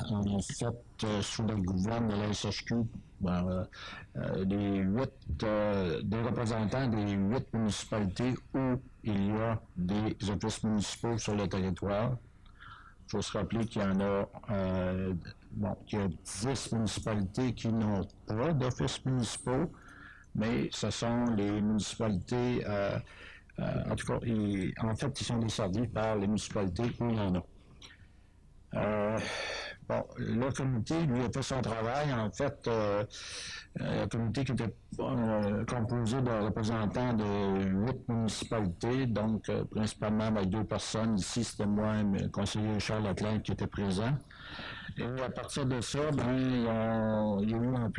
en fait sous le gouvernement de la SHQ des représentants des 8 municipalités où il y a des offices municipaux sur le territoire. Il faut se rappeler qu'il y en a, qu'il y a 10 municipalités qui n'ont pas d'offices municipaux, mais ce sont les municipalités, en tout cas, en fait, ils sont desservis par les municipalités où il y en a. Le comité, lui, a fait son travail. En fait, le comité qui était composé de représentants de 8 municipalités, donc principalement avec 2 personnes. Ici, c'était moi, le conseiller Charles Leclerc, qui était présent. Et à partir de ça, il y a eu une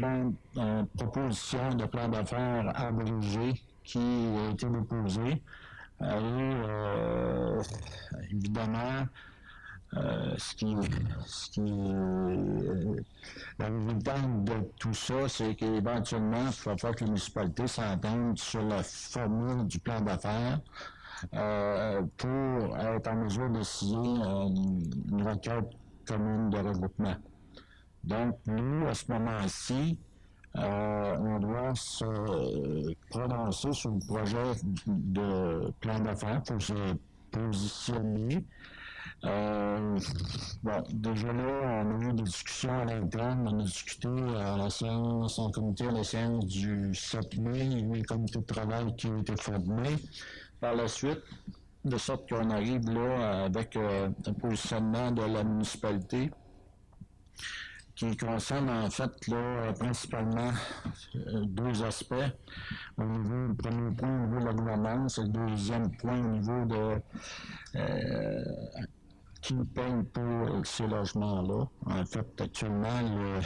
proposition de plan d'affaires abrégé qui a été déposé. Évidemment, le résultat de tout ça, c'est qu'éventuellement, il va falloir que les municipalités s'entendent sur la formule du plan d'affaires pour être en mesure de signer une requête commune de regroupement. Donc, nous, à ce moment-ci, on doit se prononcer sur le projet de plan d'affaires pour se positionner. Déjà là, on a eu des discussions à l'interne, on a discuté à la séance, en comité à la séance du 7 mai, il y a eu un comité de travail qui a été formé par la suite, de sorte qu'on arrive là avec un positionnement de la municipalité qui concerne en fait là, principalement 2 aspects. Le premier point au niveau de la gouvernance et le deuxième point au niveau de qui paye pour ces logements-là. En fait, actuellement, il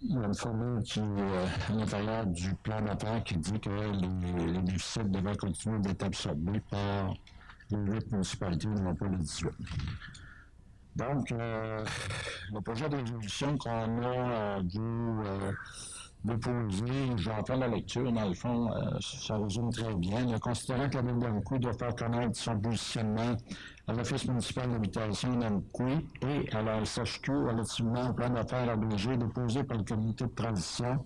y a une formule qui est à l'intérieur du plan d'affaires qui dit que les déficits devraient continuer d'être absorbés par les 8 municipalités, non pas les 18. Donc, le projet de résolution qu'on a déposé, je vais en faire la lecture, dans le fond, ça résume très bien. Considérant que la ville d'Amkoui doit faire connaître son positionnement à l'Office municipal d'habitation d'Amkoui et à la SHQ relativement au plan d'affaires abrégé déposé par le comité de transition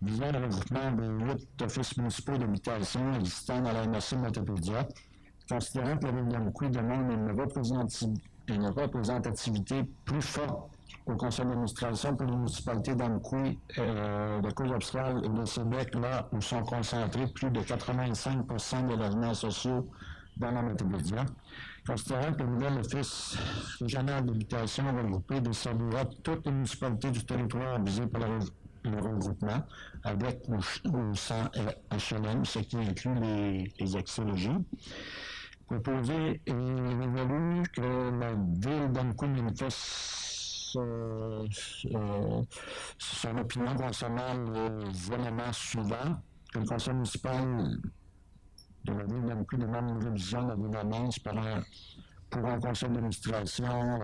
visant le regroupement des 8 offices municipaux d'habitation existants dans la MRC de Matapédia, considérant que la ville d'Amkoui demande une représentativité plus forte au conseil d'administration pour les municipalités d'Amkoui, de Côte-Obscale et de Québec, là où sont concentrés plus de 85% des logements sociaux dans la Matapédia. Considérant que le nouvel office régional d'habitation regroupé desservira toutes les municipalités du territoire visées par le regroupement, avec ou sans HLM, ce qui inclut les accès-logis. Proposé et résolu que la ville d'Amkoui manifeste son opinion concernant les éléments suivants, que le conseil municipal de la ville d'Amkoui demande une révision de la gouvernance pour un conseil d'administration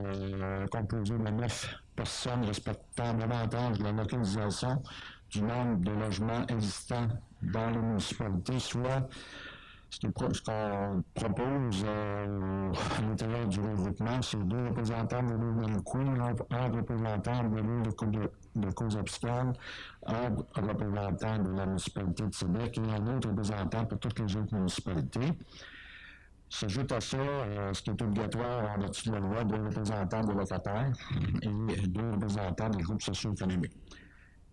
composé de 9 personnes respectant davantage la localisation du nombre de logements existants dans les municipalités, soit ce qu'on propose à l'intérieur du regroupement, c'est 2 représentants de l'île d'Amkoui, un représentant de l'île de Côte-Obscale, un représentant de la municipalité de Québec et un autre représentant pour toutes les autres municipalités. S'ajoute à ça, ce qui est obligatoire en vertu de la loi, 2 représentants de locataires et 2 représentants des groupes socio-économiques.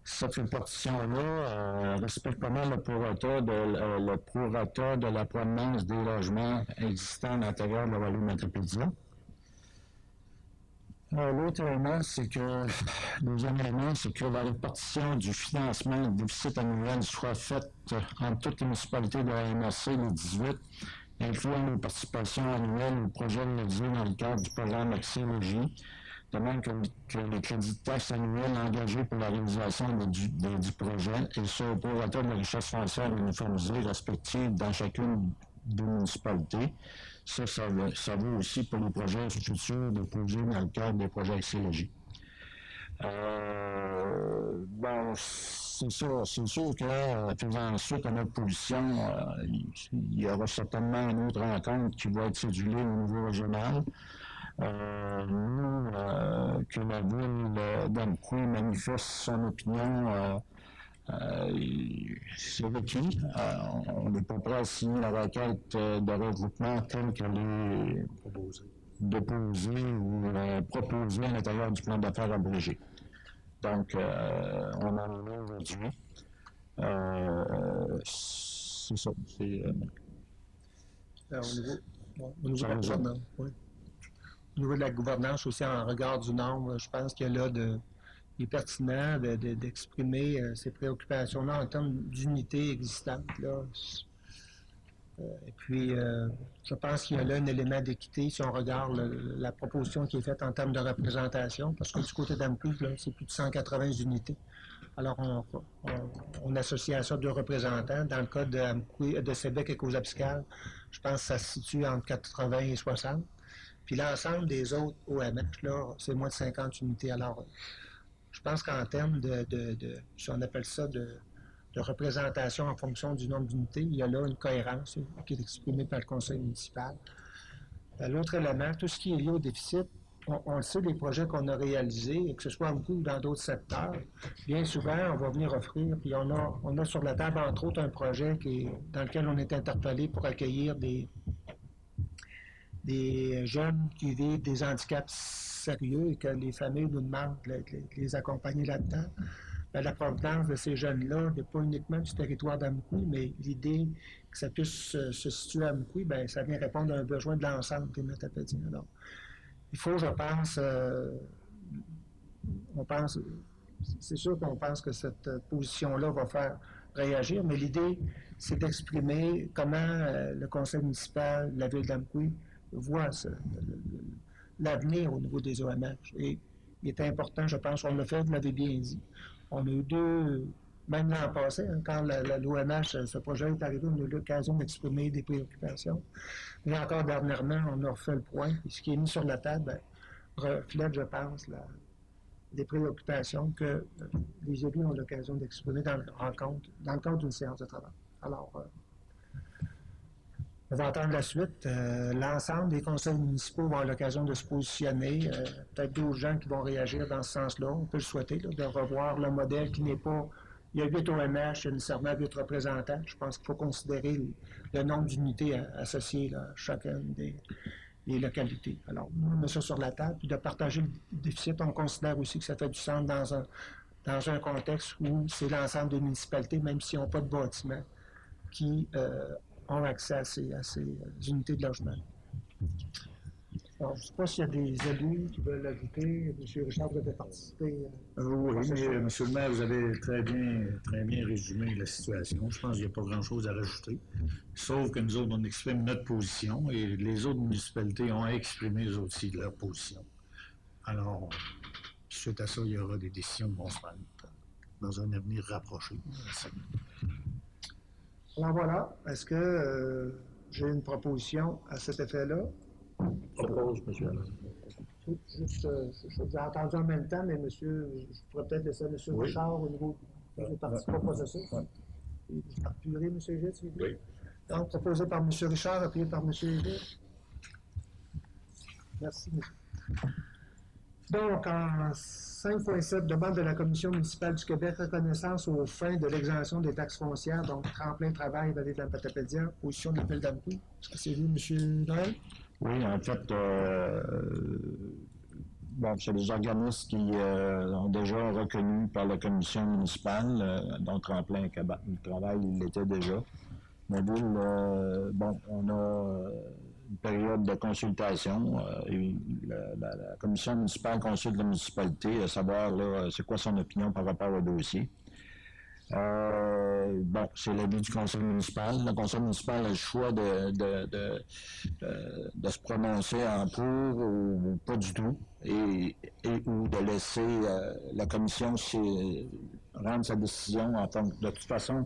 Cette répartition-là respecte pas mal le prorata de la provenance des logements existants à l'intérieur de la vallée Matapédia. L'autre élément, c'est que la répartition du financement du déficit annuel soit faite entre toutes les municipalités de la MRC, les 18, incluant les participations annuelles aux projets réalisés dans le cadre du programme Accès Logis, de même que les crédits de taxes annuels engagés pour la réalisation du projet, et ce, au prorata de la richesse foncière uniformisée respective dans chacune des municipalités. Ça vaut aussi pour les projets futurs déposés dans le cadre des projets Accès Logis. C'est sûr que faisant suite à notre position, il y aura certainement une autre rencontre qui va être cédulée au niveau régional. Que la ville d'Amqui manifeste son opinion, c'est requis. On n'est pas prêt à signer la requête de regroupement telle qu'elle est déposée ou proposée à l'intérieur du plan d'affaires abrégé. Donc, on en est là aujourd'hui. C'est ça. Au niveau de la gouvernance aussi, en regard du nombre, je pense qu'il est pertinent d'exprimer ces préoccupations-là en termes d'unité existante. Là. Et puis, je pense qu'il y a là un élément d'équité si on regarde la proposition qui est faite en termes de représentation, parce que du côté d'Amqui, c'est plus de 180 unités. Alors, on associe à ça 2 représentants. Dans le cas de Sébec et Causa-Piscale, je pense que ça se situe entre 80 et 60. Puis l'ensemble des autres OMH, là, c'est moins de 50 unités. Alors, je pense qu'en termes si on appelle ça de représentation en fonction du nombre d'unités, il y a là une cohérence qui est exprimée par le conseil municipal. L'autre élément, tout ce qui est lié au déficit, on le sait, les projets qu'on a réalisés, que ce soit en coût ou dans d'autres secteurs, bien souvent, on va venir offrir, puis on a sur la table, entre autres, un projet dans lequel on est interpellé pour accueillir des jeunes qui vivent des handicaps sérieux et que les familles nous demandent de les accompagner là-dedans. La provenance de ces jeunes-là n'est pas uniquement du territoire d'Amqui, mais l'idée que ça puisse se situer à Amqui, ça vient répondre à un besoin de l'ensemble des Matapédiens. Donc, il faut, je pense, c'est sûr qu'on pense que cette position-là va faire réagir, mais l'idée, c'est d'exprimer comment le conseil municipal de la ville d'Amqui voit l'avenir au niveau des OMH. Et il est important, je pense, on l'a fait, vous l'avez bien dit. On a eu même l'an passé, quand l'OMH, ce projet est arrivé, on a eu l'occasion d'exprimer des préoccupations. Mais encore dernièrement, on a refait le point. Et ce qui est mis sur la table reflète, je pense, des préoccupations que les élus ont l'occasion d'exprimer dans le cadre d'une séance de travail. Alors, on va entendre la suite. L'ensemble des conseils municipaux vont avoir l'occasion de se positionner. Peut-être d'autres gens qui vont réagir dans ce sens-là. On peut le souhaiter, de revoir le modèle qui n'est pas... Il y a 8 OMH, il y a nécessairement 8 représentants. Je pense qu'il faut considérer le nombre d'unités associées à chacune des localités. Alors, on met ça sur la table. Puis de partager le déficit, on considère aussi que ça fait du sens dans un contexte où c'est l'ensemble des municipalités, même s'ils n'ont pas de bâtiment, qui... ont accès à ces unités de logement. Alors, je ne sais pas s'il y a des élus qui veulent ajouter. M. Richard, vous avez participé. Oui, mais M. le maire, vous avez très bien résumé la situation. Je pense qu'il n'y a pas grand-chose à rajouter. Sauf que nous autres, on exprime notre position et les autres municipalités ont exprimé eux aussi leur position. Alors, suite à ça, il y aura des décisions qui vont se prendre dans un avenir rapproché. Alors voilà, est-ce que j'ai une proposition à cet effet-là? Propose, monsieur. Juste, je vous ai entendu en même temps, mais monsieur, je pourrais peut-être laisser M. Richard au niveau du parti au processus. Et vous appuierez M. Gilles, s'il vous plaît? Oui. Donc, proposé par M. Richard, appuyé par M. Gilles. Merci, monsieur. Donc, en 5.7, demande de la Commission municipale du Québec reconnaissance aux fins de l'exemption des taxes foncières, donc tremplin travail vallée de la Matapédia, position de l'appel d'Amqui. Est-ce que c'est vous, M. Noël? Oui, en fait, c'est les organismes qui ont déjà reconnu par la Commission municipale, dont tremplin travail, il l'était déjà. La ville, on a une période de consultation. Et la commission municipale consulte la municipalité à savoir là, c'est quoi son opinion par rapport au dossier. Bon, c'est l'avis du conseil municipal. Le conseil municipal a le choix de se prononcer en pour ou pas du tout ou de laisser la commission rendre sa décision en tant que de toute façon.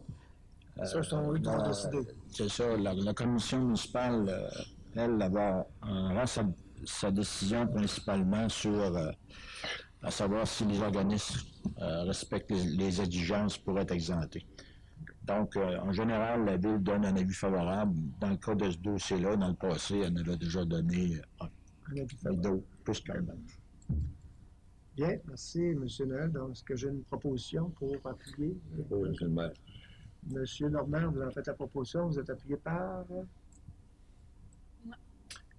Ça, sont eux qui vont décider. C'est ça. La commission municipale, elle va rendre sa décision principalement sur à savoir si les organismes respectent les exigences pour être exemptés. Donc, en général, la Ville donne un avis favorable. Dans le cas de ce dossier-là, dans le passé, elle en a déjà donné d'autres, plus qu'un même. Bien, merci, M. Noël. Donc, est-ce que j'ai une proposition pour appuyer? Oui, M. le maire. M. Normand, vous en faites la proposition. Vous êtes appuyé par? Ouais.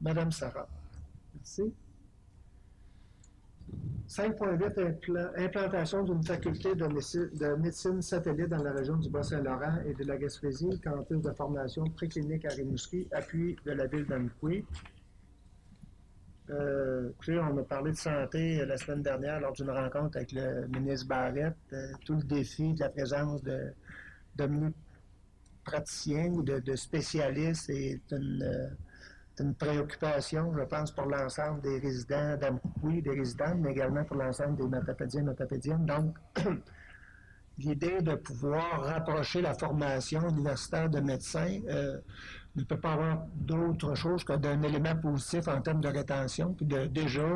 Mme Sarah. Merci. 5.8 implantation d'une faculté de médecine satellite dans la région du Bas-Saint-Laurent et de la Gaspésie, campus de formation préclinique à Rimouski, appui de la ville d'Amqui. On a parlé de santé la semaine dernière lors d'une rencontre avec le ministre Barrette. Tout le défi de la présence de praticiens ou de spécialistes est une préoccupation, je pense, pour l'ensemble des résidents d'Amqui, des résidents, mais également pour l'ensemble des matapédiens et matapédiennes. Donc, l'idée de pouvoir rapprocher la formation universitaire de médecins ne peut pas avoir d'autre chose que d'un élément positif en termes de rétention. Puis déjà,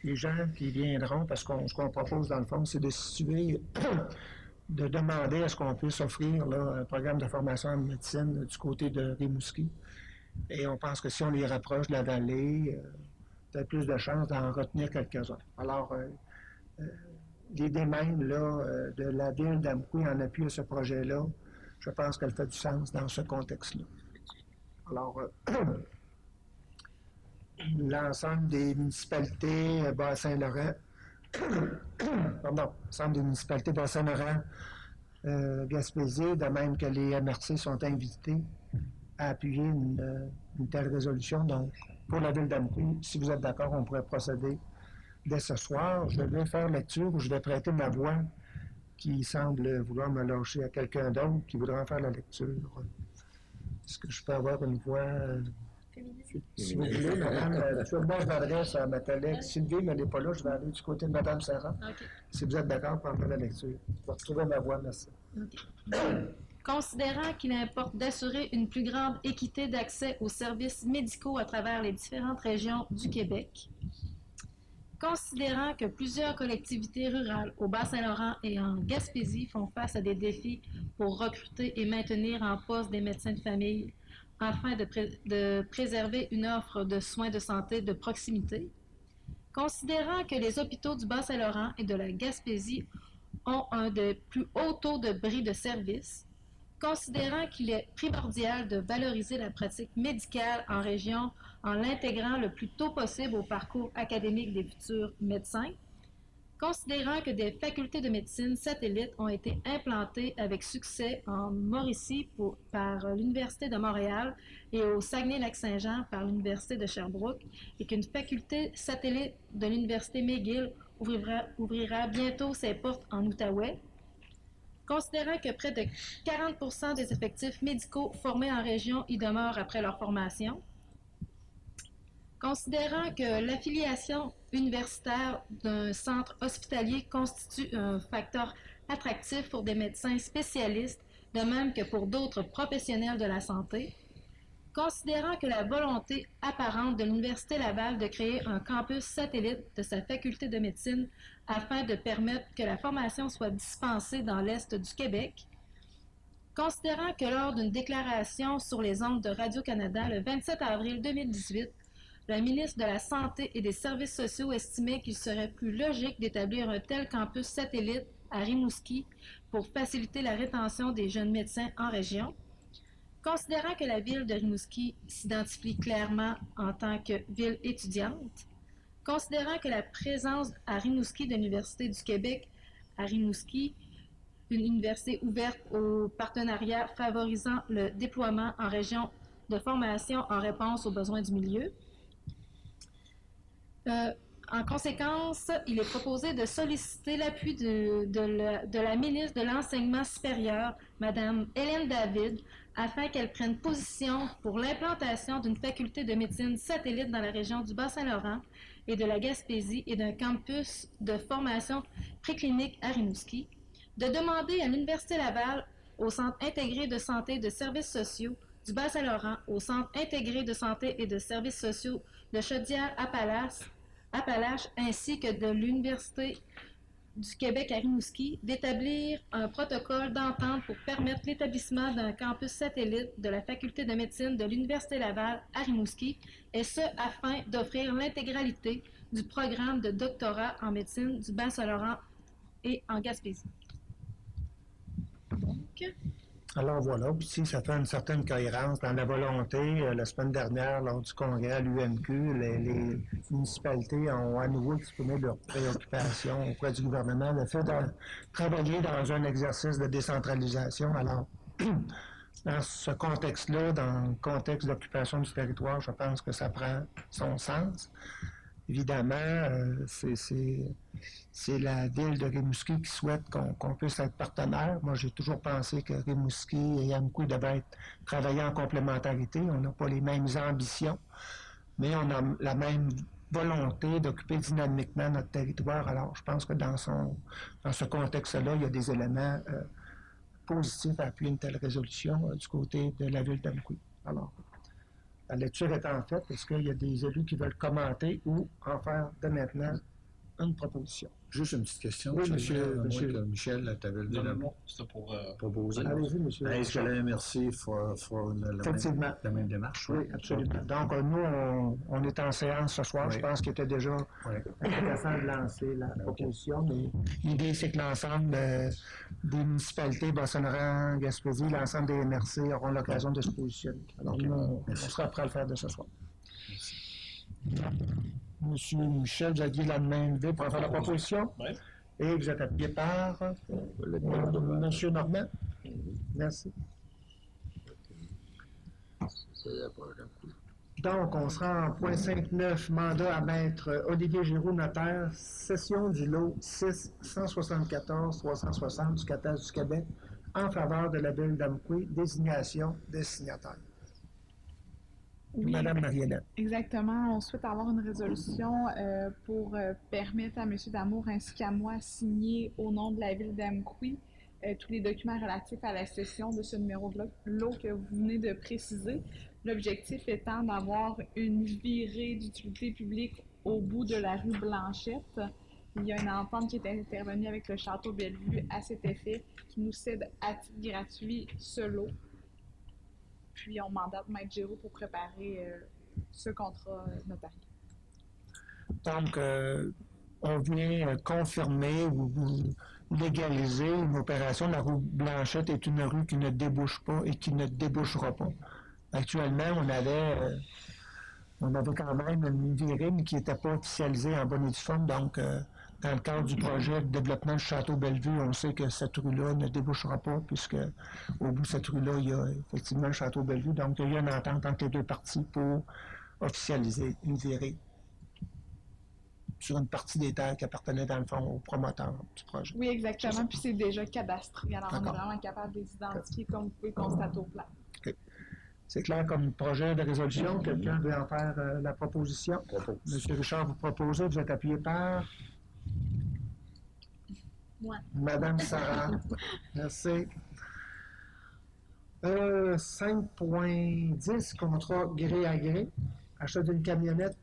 les gens qui viendront, parce que ce qu'on propose dans le fond, c'est de situer, de demander à ce qu'on puisse offrir là, un programme de formation en médecine du côté de Rimouski. Et on pense que si on les rapproche de la vallée, peut-être plus de chances d'en retenir quelques-uns. Alors, l'idée même là, de la ville d'Amqui en appui à ce projet-là, je pense qu'elle fait du sens dans ce contexte-là. Alors, l'ensemble des municipalités Bas-Saint-Laurent, l'ensemble des municipalités Bas-Saint-Laurent, Gaspésie, de même que les MRC sont invités à appuyer une telle résolution. Donc, pour la ville d'Amqui, si vous êtes d'accord, on pourrait procéder dès ce soir. Je vais faire lecture ou je vais prêter ma voix qui semble vouloir me lâcher à quelqu'un d'autre qui voudra en faire la lecture. Est-ce que je peux avoir une voix si vous voulez, madame, moi je m'adresse à ma collègue Sylvie, mais elle n'est pas là, je vais aller du côté de madame Sarah. Okay. Si vous êtes d'accord pour en faire la lecture. Je vais retrouver ma voix, merci. Okay. Considérant qu'il importe d'assurer une plus grande équité d'accès aux services médicaux à travers les différentes régions du Québec, considérant que plusieurs collectivités rurales au Bas-Saint-Laurent et en Gaspésie font face à des défis pour recruter et maintenir en poste des médecins de famille afin de préserver une offre de soins de santé de proximité, considérant que les hôpitaux du Bas-Saint-Laurent et de la Gaspésie ont un des plus hauts taux de bris de service, considérant qu'il est primordial de valoriser la pratique médicale en région en l'intégrant le plus tôt possible au parcours académique des futurs médecins, considérant que des facultés de médecine satellites ont été implantées avec succès en Mauricie par l'Université de Montréal et au Saguenay-Lac-Saint-Jean par l'Université de Sherbrooke et qu'une faculté satellite de l'Université McGill ouvrira bientôt ses portes en Outaouais, considérant que près de 40% des effectifs médicaux formés en région y demeurent après leur formation, considérant que l'affiliation universitaire d'un centre hospitalier constitue un facteur attractif pour des médecins spécialistes, de même que pour d'autres professionnels de la santé, considérant que la volonté apparente de l'Université Laval de créer un campus satellite de sa faculté de médecine afin de permettre que la formation soit dispensée dans l'Est du Québec, considérant que lors d'une déclaration sur les ondes de Radio-Canada le 27 avril 2018, le ministre de la Santé et des Services sociaux estimait qu'il serait plus logique d'établir un tel campus satellite à Rimouski pour faciliter la rétention des jeunes médecins en région, considérant que la ville de Rimouski s'identifie clairement en tant que ville étudiante, considérant que la présence à Rimouski de l'Université du Québec à Rimouski, une université ouverte aux partenariats favorisant le déploiement en région de formation en réponse aux besoins du milieu. En conséquence, il est proposé de solliciter l'appui de la ministre de l'Enseignement supérieur, Mme Hélène David, afin qu'elle prenne position pour l'implantation d'une faculté de médecine satellite dans la région du Bas-Saint-Laurent et de la Gaspésie et d'un campus de formation préclinique à Rimouski, de demander à l'Université Laval, au Centre intégré de santé et de services sociaux du Bas-Saint-Laurent, au Centre intégré de santé et de services sociaux de Chaudière-Appalaches, ainsi que de l'Université du Québec à Rimouski, d'établir un protocole d'entente pour permettre l'établissement d'un campus satellite de la Faculté de médecine de l'Université Laval à Rimouski, et ce afin d'offrir l'intégralité du programme de doctorat en médecine du Bas-Saint-Laurent et en Gaspésie. Donc, Alors voilà, aussi ça fait une certaine cohérence dans la volonté. La semaine dernière, lors du congrès à l'UMQ, les municipalités ont à nouveau exprimé leurs préoccupations auprès du gouvernement, le fait de travailler dans un exercice de décentralisation. Alors, dans ce contexte-là, dans le contexte d'occupation du territoire, je pense que ça prend son sens. Évidemment, c'est la ville de Rimouski qui souhaite qu'on puisse être partenaire. Moi, j'ai toujours pensé que Rimouski et Yamkou devaient travailler en complémentarité. On n'a pas les mêmes ambitions, mais on a la même volonté d'occuper dynamiquement notre territoire. Alors, je pense que dans ce contexte-là, il y a des éléments positifs à appuyer une telle résolution du côté de la ville d'Yamkou. Alors, la lecture étant faite, est-ce qu'il y a des élus qui veulent commenter ou en faire de maintenant une proposition? Juste une petite question. Oui, monsieur. Michel, tu avais le Non, c'était pour proposer. Allez-y, monsieur. Est-ce que la MRC fera la même démarche? Oui, absolument. Donc, nous, on est en séance ce soir. Oui. Je pense qu'il était déjà intéressant de lancer la proposition. Mais l'idée, c'est que l'ensemble des municipalités, Bas-Saint-Laurent, Gaspésie, l'ensemble des MRC auront l'occasion de se positionner. Alors, nous, on sera prêt à le faire de ce soir. Monsieur Michel, vous aviez la main levée pour faire la proposition. Oui. Et vous êtes appuyé par Monsieur Normand. Merci. Donc, on sera en point 5.9, mandat à maître Olivier Giroux, notaire, session du lot 6-174-360 du Cadastre du Québec en faveur de la ville d'Amqui, désignation des signataires. Oui, Madame Marie-Hélène. exactement. On souhaite avoir une résolution pour permettre à M. Damour ainsi qu'à moi signer au nom de la ville d'Amqui tous les documents relatifs à la cession de ce numéro de lot que vous venez de préciser. L'objectif étant d'avoir une virée d'utilité publique au bout de la rue Blanchette. Il y a une entente qui est intervenue avec le Château Bellevue à cet effet qui nous cède à titre gratuit ce lot. Puis on mandate Maître Giroux pour préparer ce contrat notarié. Donc, on vient confirmer ou légaliser une opération. La rue Blanchette est une rue qui ne débouche pas et qui ne débouchera pas. Actuellement, on avait quand même une virée, mais qui n'était pas officialisée en bonne et due forme. Donc, dans le cadre du projet de développement du Château Bellevue, on sait que cette rue-là ne débouchera pas, puisque au bout de cette rue-là, il y a effectivement le Château Bellevue. Donc, il y a une entente entre les deux parties pour officialiser une virée sur une partie des terres qui appartenaient dans le fond au promoteur du projet. Oui, exactement. Puis c'est déjà cadastré. Alors, on est vraiment capable de les identifier comme vous pouvez constater au plan. Okay. C'est clair comme projet de résolution. Quelqu'un veut en faire la proposition? Monsieur Richard, vous proposez, vous êtes appuyé par? Moi. Madame Sarah. Merci. 5.10, contrat gré à gré. Achat d'une camionnette.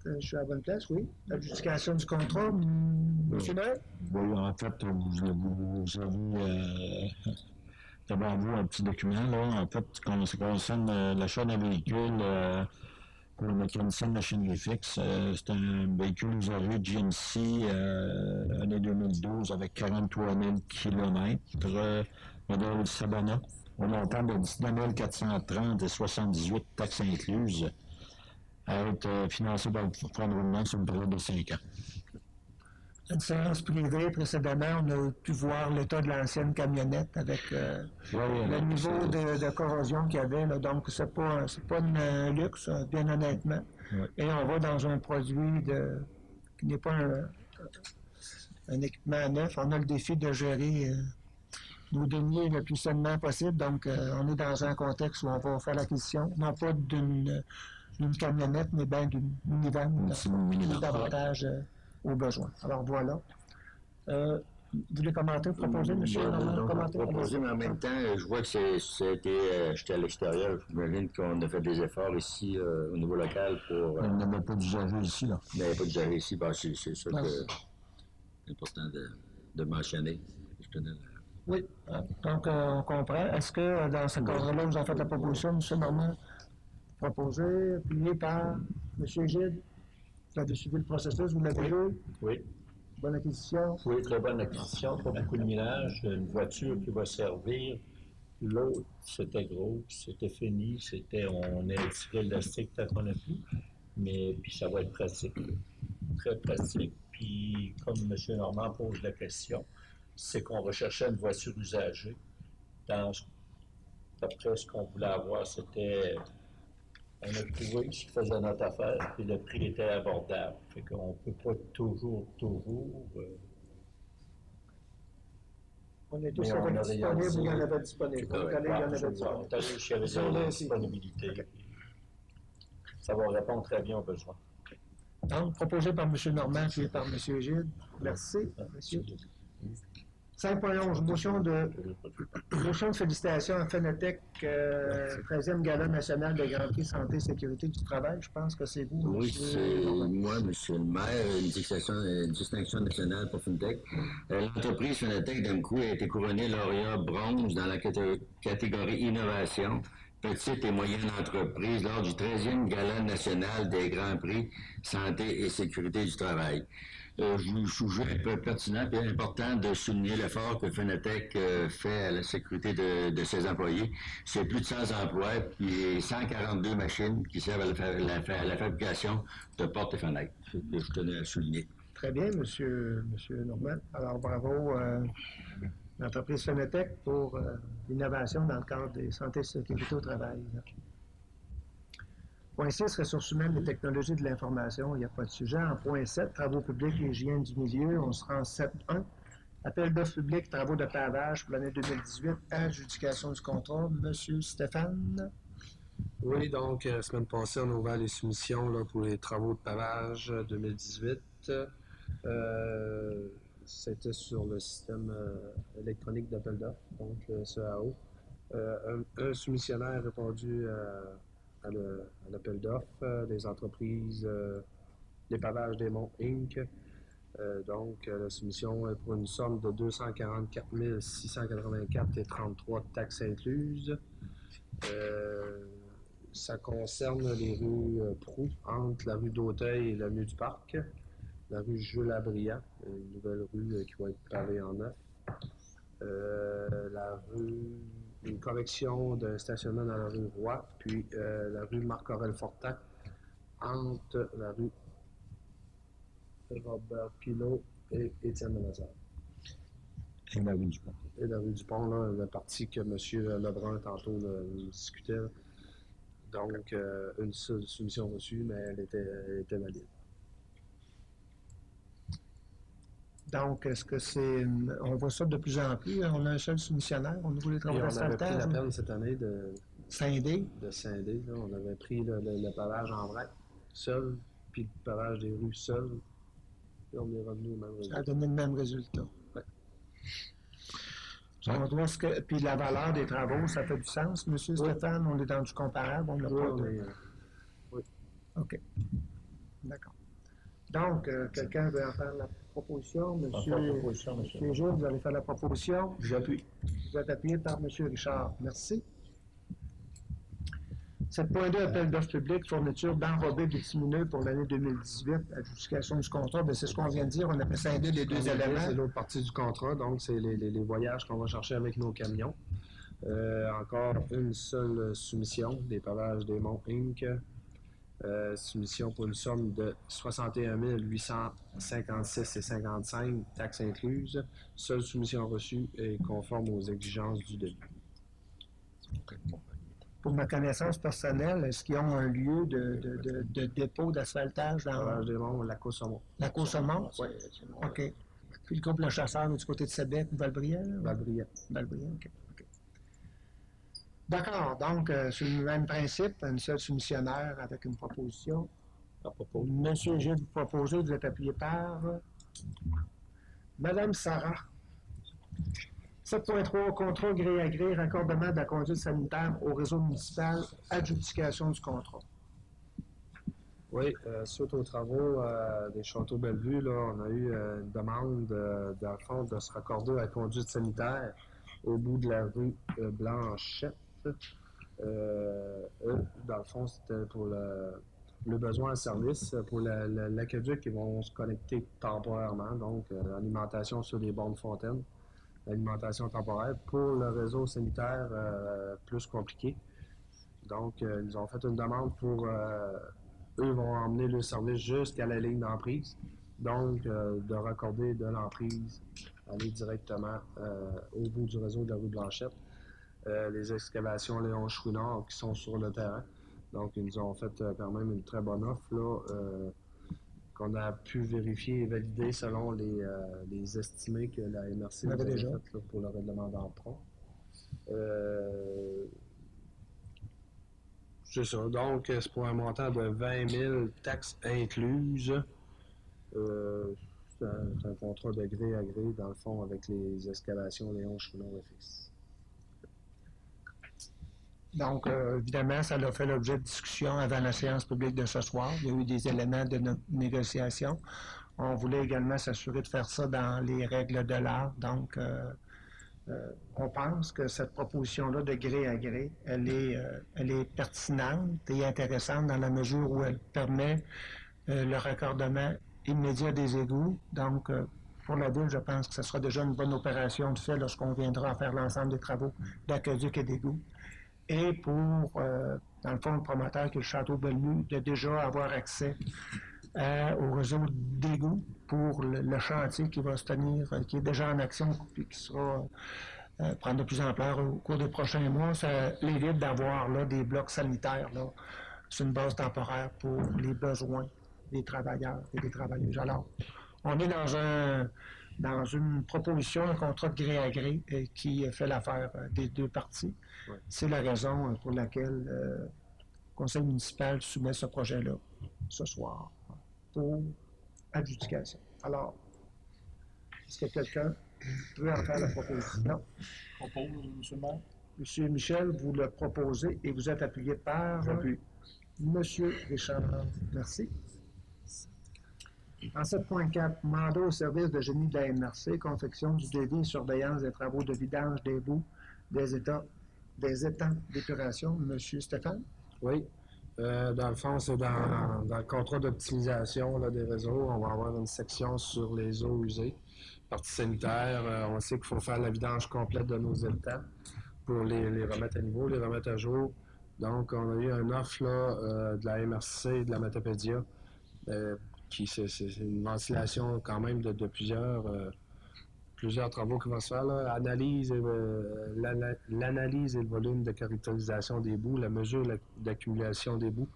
Je suis à la bonne place, oui. Adjudication du contrat. Monsieur Noël? Oui, en fait, vous avez devant vous un petit document, là. En fait, ça concerne l'achat d'un véhicule pour le mécanicien de machinerie fixe. C'est un véhicule usagé GMC, année 2012, avec 43 000 km, modèle Sabana, au montant de 19 430 et 78 taxes incluses, à être financé par le fonds de roulement sur une période de 5 ans. une séance privée précédemment, on a pu voir l'état de l'ancienne camionnette avec le niveau de corrosion qu'il y avait. Là. Donc, c'est pas un luxe, bien honnêtement. Ouais. Et on va dans un produit qui n'est pas un équipement neuf. On a le défi de gérer nos deniers le plus sainement possible. Donc, on est dans un contexte où on va faire l'acquisition, non pas d'une camionnette, mais bien d'une minivan, davantage aux besoins. Alors, voilà. Vous voulez commenter, proposer, M. Normand? Proposer, mais en même temps, je vois que j'étais à l'extérieur. J'imagine qu'on a fait des efforts ici au niveau local pour... On n'avait pas d'usager ici, là. Il n'y avait pas d'usager ici. Ben, c'est ça que c'est important de mentionner. Je tenais Oui. Donc, on comprend. Est-ce que dans ce cadre-là, vous en faites la proposition, M. Normand? Proposé, appuyé par M. Gide? Vous avez suivi le processus, vous l'avez vu? Oui. Bonne acquisition? Oui, très bonne acquisition, pas beaucoup de millage, une voiture qui va servir. L'autre, c'était gros, c'était fini, on a tiré l'élastique tant qu'on a pu, mais puis ça va être pratique, très pratique. Puis comme M. Normand pose la question, c'est qu'on recherchait une voiture usagée. D'après ce qu'on voulait avoir, c'était... On a trouvé ce qui faisait notre affaire, puis le prix était abordable. Fait qu'on ne peut pas toujours... On est tous avec disponible, il y en avait disponible. On est allé chez la disponibilité. Okay. Ça va répondre très bien aux besoins. Donc, proposé par M. Normand, puis par M. Gide. Merci, monsieur. 5.11, motion de félicitations à Fenetec, 13e Gala national de Grand Prix Santé et Sécurité du Travail. Je pense que c'est vous. Oui, c'est moi, M. le maire, une distinction nationale pour Fenetec. L'entreprise Fenetec d'Amcou a été couronnée lauréat bronze dans la catégorie Innovation, petite et moyenne entreprise lors du 13e Gala national des Grands Prix Santé et Sécurité du Travail. Je juge un peu pertinent et important de souligner l'effort que Fenetec fait à la sécurité de ses employés. C'est plus de 100 emplois et 142 machines qui servent à la fabrication de portes et fenêtres. Je tenais à souligner. Très bien, monsieur Normand. Alors, bravo l'entreprise Fenetec pour l'innovation dans le cadre des santé et sécurité au travail. Point 6, ressources humaines et technologies de l'information, il n'y a pas de sujet. En point 7, travaux publics et hygiène du milieu, on sera en 7.1. Appel d'offres publics, travaux de pavage pour l'année 2018, adjudication du contrat. Monsieur Stéphane? Oui, donc, la semaine passée, on a ouvert les soumissions là, pour les travaux de pavage 2018. C'était sur le système électronique d'appel d'offres, donc CAO. Un soumissionnaire a répondu à l'appel d'offres des entreprises des pavages des Monts Inc. Donc, la soumission est pour une somme de 244 684,33 taxes incluses. Ça concerne les rues Proulx, entre la rue d'Auteuil et l'avenue du Parc, la rue Jules-Abriand, une nouvelle rue qui va être pavée en neuf, une correction d'un stationnement dans la rue Roy, puis la rue Marc-Aurèle-Fortac, entre la rue Robert Pilot et Étienne Lemazard. Et la rue du Pont. Et la rue du Pont, là, la partie que M. Lebrun, tantôt, discutait. Donc, une seule soumission reçue, mais elle était valide. Donc, est-ce que c'est... On voit ça de plus en plus. On a un seul soumissionnaire au niveau des travaux d'asphaltage. On avait pris la peine cette année de scinder. Là. On avait pris le pavage en vrac, seul, puis le pavage des rues seul. Puis on est revenu au même résultat. Ça a donné le même résultat. Ouais. On doit puis la valeur des travaux, ça fait du sens, M. Stéphane? On est dans du comparable? On n'a pas de... Oui. OK. D'accord. Donc, quelqu'un veut en faire la proposition? Monsieur Gilles, vous allez faire la proposition? J'appuie. Vous êtes appuyé par M. Richard. Merci. 7.2, appel d'offres publiques, fourniture d'enrobés bitumineux pour l'année 2018, adjudication du contrat. Bien, c'est ce qu'on vient de dire, on a scindé les deux éléments. C'est l'autre partie du contrat, donc c'est les voyages qu'on va chercher avec nos camions. Encore une seule soumission, des pavages des Monts Inc. Soumission pour une somme de 61 856,55 taxes incluses. Seule soumission reçue est conforme aux exigences du devis. Pour ma connaissance personnelle, est-ce qu'ils ont un lieu de dépôt d'asphaltage dans Sauvage des Monts, la Côte-Saumon. la Côte-Saumon? Oui. OK. Puis le groupe Le Chasseur est du côté de Sébec ou Valbrière? Valbrière. Valbrière, OK. D'accord. Donc, sur le même principe, une seule soumissionnaire avec une proposition. À propos. Monsieur Gilles, vous proposez, vous êtes appuyé par Madame Sarah. 7.3, contrôle gré à gré, raccordement de la conduite sanitaire au réseau municipal, adjudication du contrat. Oui, suite aux travaux des Châteaux Bellevue, là, on a eu une demande, dans le fond, de se raccorder à la conduite sanitaire au bout de la rue Blanchette. Eux, dans le fond, c'était pour le besoin de service. Pour l'aqueduc, ils vont se connecter temporairement, donc alimentation sur des bornes fontaines, alimentation temporaire. Pour le réseau sanitaire, plus compliqué. Donc, ils ont fait une demande pour... eux vont emmener le service jusqu'à la ligne d'emprise. Donc, de raccorder de l'emprise, aller directement au bout du réseau de la rue Blanchette. Les excavations Léon Chouinard qui sont sur le terrain. Donc, ils nous ont fait quand même une très bonne offre là, qu'on a pu vérifier et valider selon les estimés que la MRC nous avait fait là, pour le règlement d'emprunt. C'est ça. Donc, c'est pour un montant de 20 000 taxes incluses. C'est un contrat de gré à gré, dans le fond, avec les excavations Léon Chouinard FX. Donc, évidemment, ça a fait l'objet de discussion avant la séance publique de ce soir. Il y a eu des éléments de négociation. On voulait également s'assurer de faire ça dans les règles de l'art. Donc, on pense que cette proposition-là de gré à gré, elle est pertinente et intéressante dans la mesure où elle permet le raccordement immédiat des égouts. Donc, pour la ville, je pense que ce sera déjà une bonne opération de fait lorsqu'on viendra faire l'ensemble des travaux d'aqueduc et d'égouts. Et pour, dans le fond, le promoteur qui est le Château Bellevue, de déjà avoir accès au réseau d'égouts pour le chantier qui va se tenir, qui est déjà en action et qui sera prendre de plus en ampleur au cours des prochains mois. Ça évite d'avoir là, des blocs sanitaires là, sur une base temporaire pour les besoins des travailleurs et des travailleuses. Alors, on est dans une proposition, un contrat de gré à gré qui fait l'affaire des deux parties. Ouais. C'est la raison pour laquelle le conseil municipal soumet ce projet-là ce soir pour adjudication. Alors, est-ce que quelqu'un peut en faire la proposition? Propose, M. le maire. M. Michel, vous le proposez et vous êtes appuyé par M. Richard. Merci. En 7.4, mandat au service de génie de la MRC, confection du devis et surveillance des travaux de vidange des boues des étangs d'épuration. Monsieur Stéphane? Oui. Dans le fond, c'est dans le contrat d'optimisation des réseaux. On va avoir une section sur les eaux usées. Partie sanitaire, on sait qu'il faut faire la vidange complète de nos étangs pour les remettre à niveau, les remettre à jour. Donc, on a eu une offre là, de la MRC et de la Matapédia. C'est une ventilation quand même de plusieurs travaux qui vont se faire. L'analyse et le volume de caractérisation des boues, la mesure d'accumulation des boues,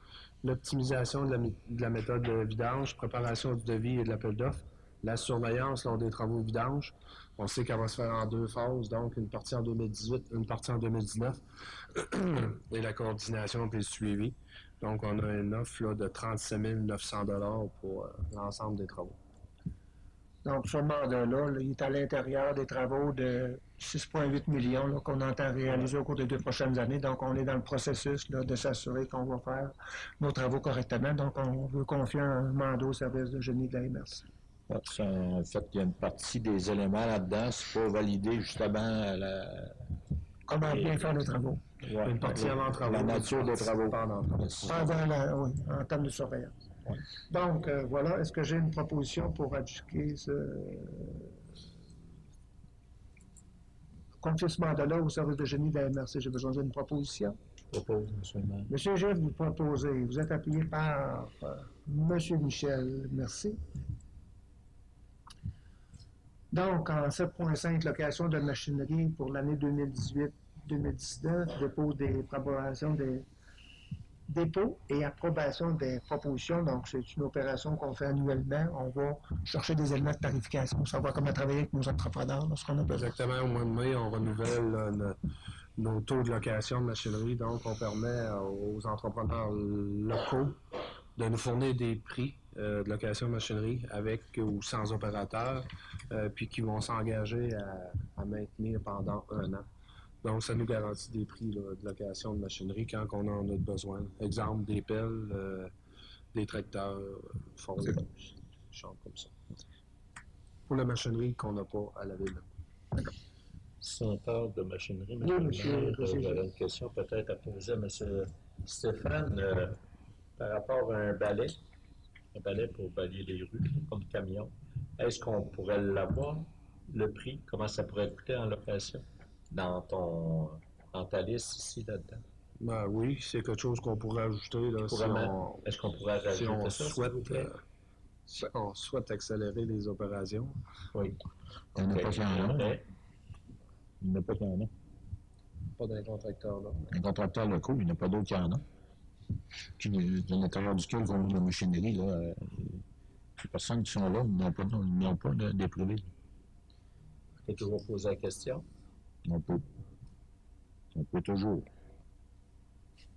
l'optimisation de la méthode de vidange, préparation du devis et de l'appel d'offres, la surveillance lors des travaux de vidange. On sait qu'elle va se faire en deux phases, donc une partie en 2018, une partie en 2019, et la coordination et le suivi. Donc, on a une offre là, de 37 900 $ pour l'ensemble des travaux. Donc, ce mandat-là, il est à l'intérieur des travaux de 6,8 millions qu'on entend réaliser au cours des 2 prochaines années. Donc, on est dans le processus là, de s'assurer qu'on va faire nos travaux correctement. Donc, on veut confier un mandat au service de génie de la MRC. En fait, il y a une partie des éléments là-dedans, c'est pas validé justement comment bien faire les travaux. Ouais, une partie avant travaux. La nature des travaux. Oui, en termes de surveillance. Ouais. Donc, voilà. Est-ce que j'ai une proposition pour adjudiquer confier ce mandat-là au service de génie de la MRC? J'ai besoin d'une proposition. propose, M. le maire? Monsieur Jeff, vous proposez. Vous êtes appuyé par Monsieur Michel. Merci. Donc, en 7.5, location de machinerie pour l'année 2018-2019, dépôt des approbations des dépôt et approbation des propositions. Donc, c'est une opération qu'on fait annuellement. On va chercher des éléments de tarification, savoir comment travailler avec nos entrepreneurs lorsqu'on a besoin. Exactement, au mois de mai, on renouvelle nos taux de location de machinerie. Donc, on permet aux entrepreneurs locaux de nous fournir des prix de location de machinerie avec ou sans opérateur, puis qui vont s'engager à maintenir pendant 1 an. Donc, ça nous garantit des prix là, de location de machinerie quand on en a besoin. Exemple, des pelles, des tracteurs, forêts, des choses comme ça. Pour la machinerie qu'on n'a pas à la ville. Si on parle de machinerie, Oui, monsieur, j'aurais une question peut-être à poser à M. Stéphane par rapport à un balai pour balayer les rues, comme camion. Est-ce qu'on pourrait l'avoir, le prix? Comment ça pourrait coûter en location? Dans ta liste ici, là-dedans? Ben oui, c'est quelque chose qu'on pourrait ajouter. Là, Est-ce qu'on pourrait rajouter ça? Si on souhaite accélérer les opérations. Oui. Il n'y en a pas qui en ont. Il n'y en a pas qui en ont. Pas d'un contracteur, là. Un contracteur local, il n'y en a pas d'autres qui en ont. Puis, à l'intérieur duquel on a la machinerie, là, les personnes qui sont là, ils n'ont pas des privés. Tu peux toujours poser la question? On peut toujours.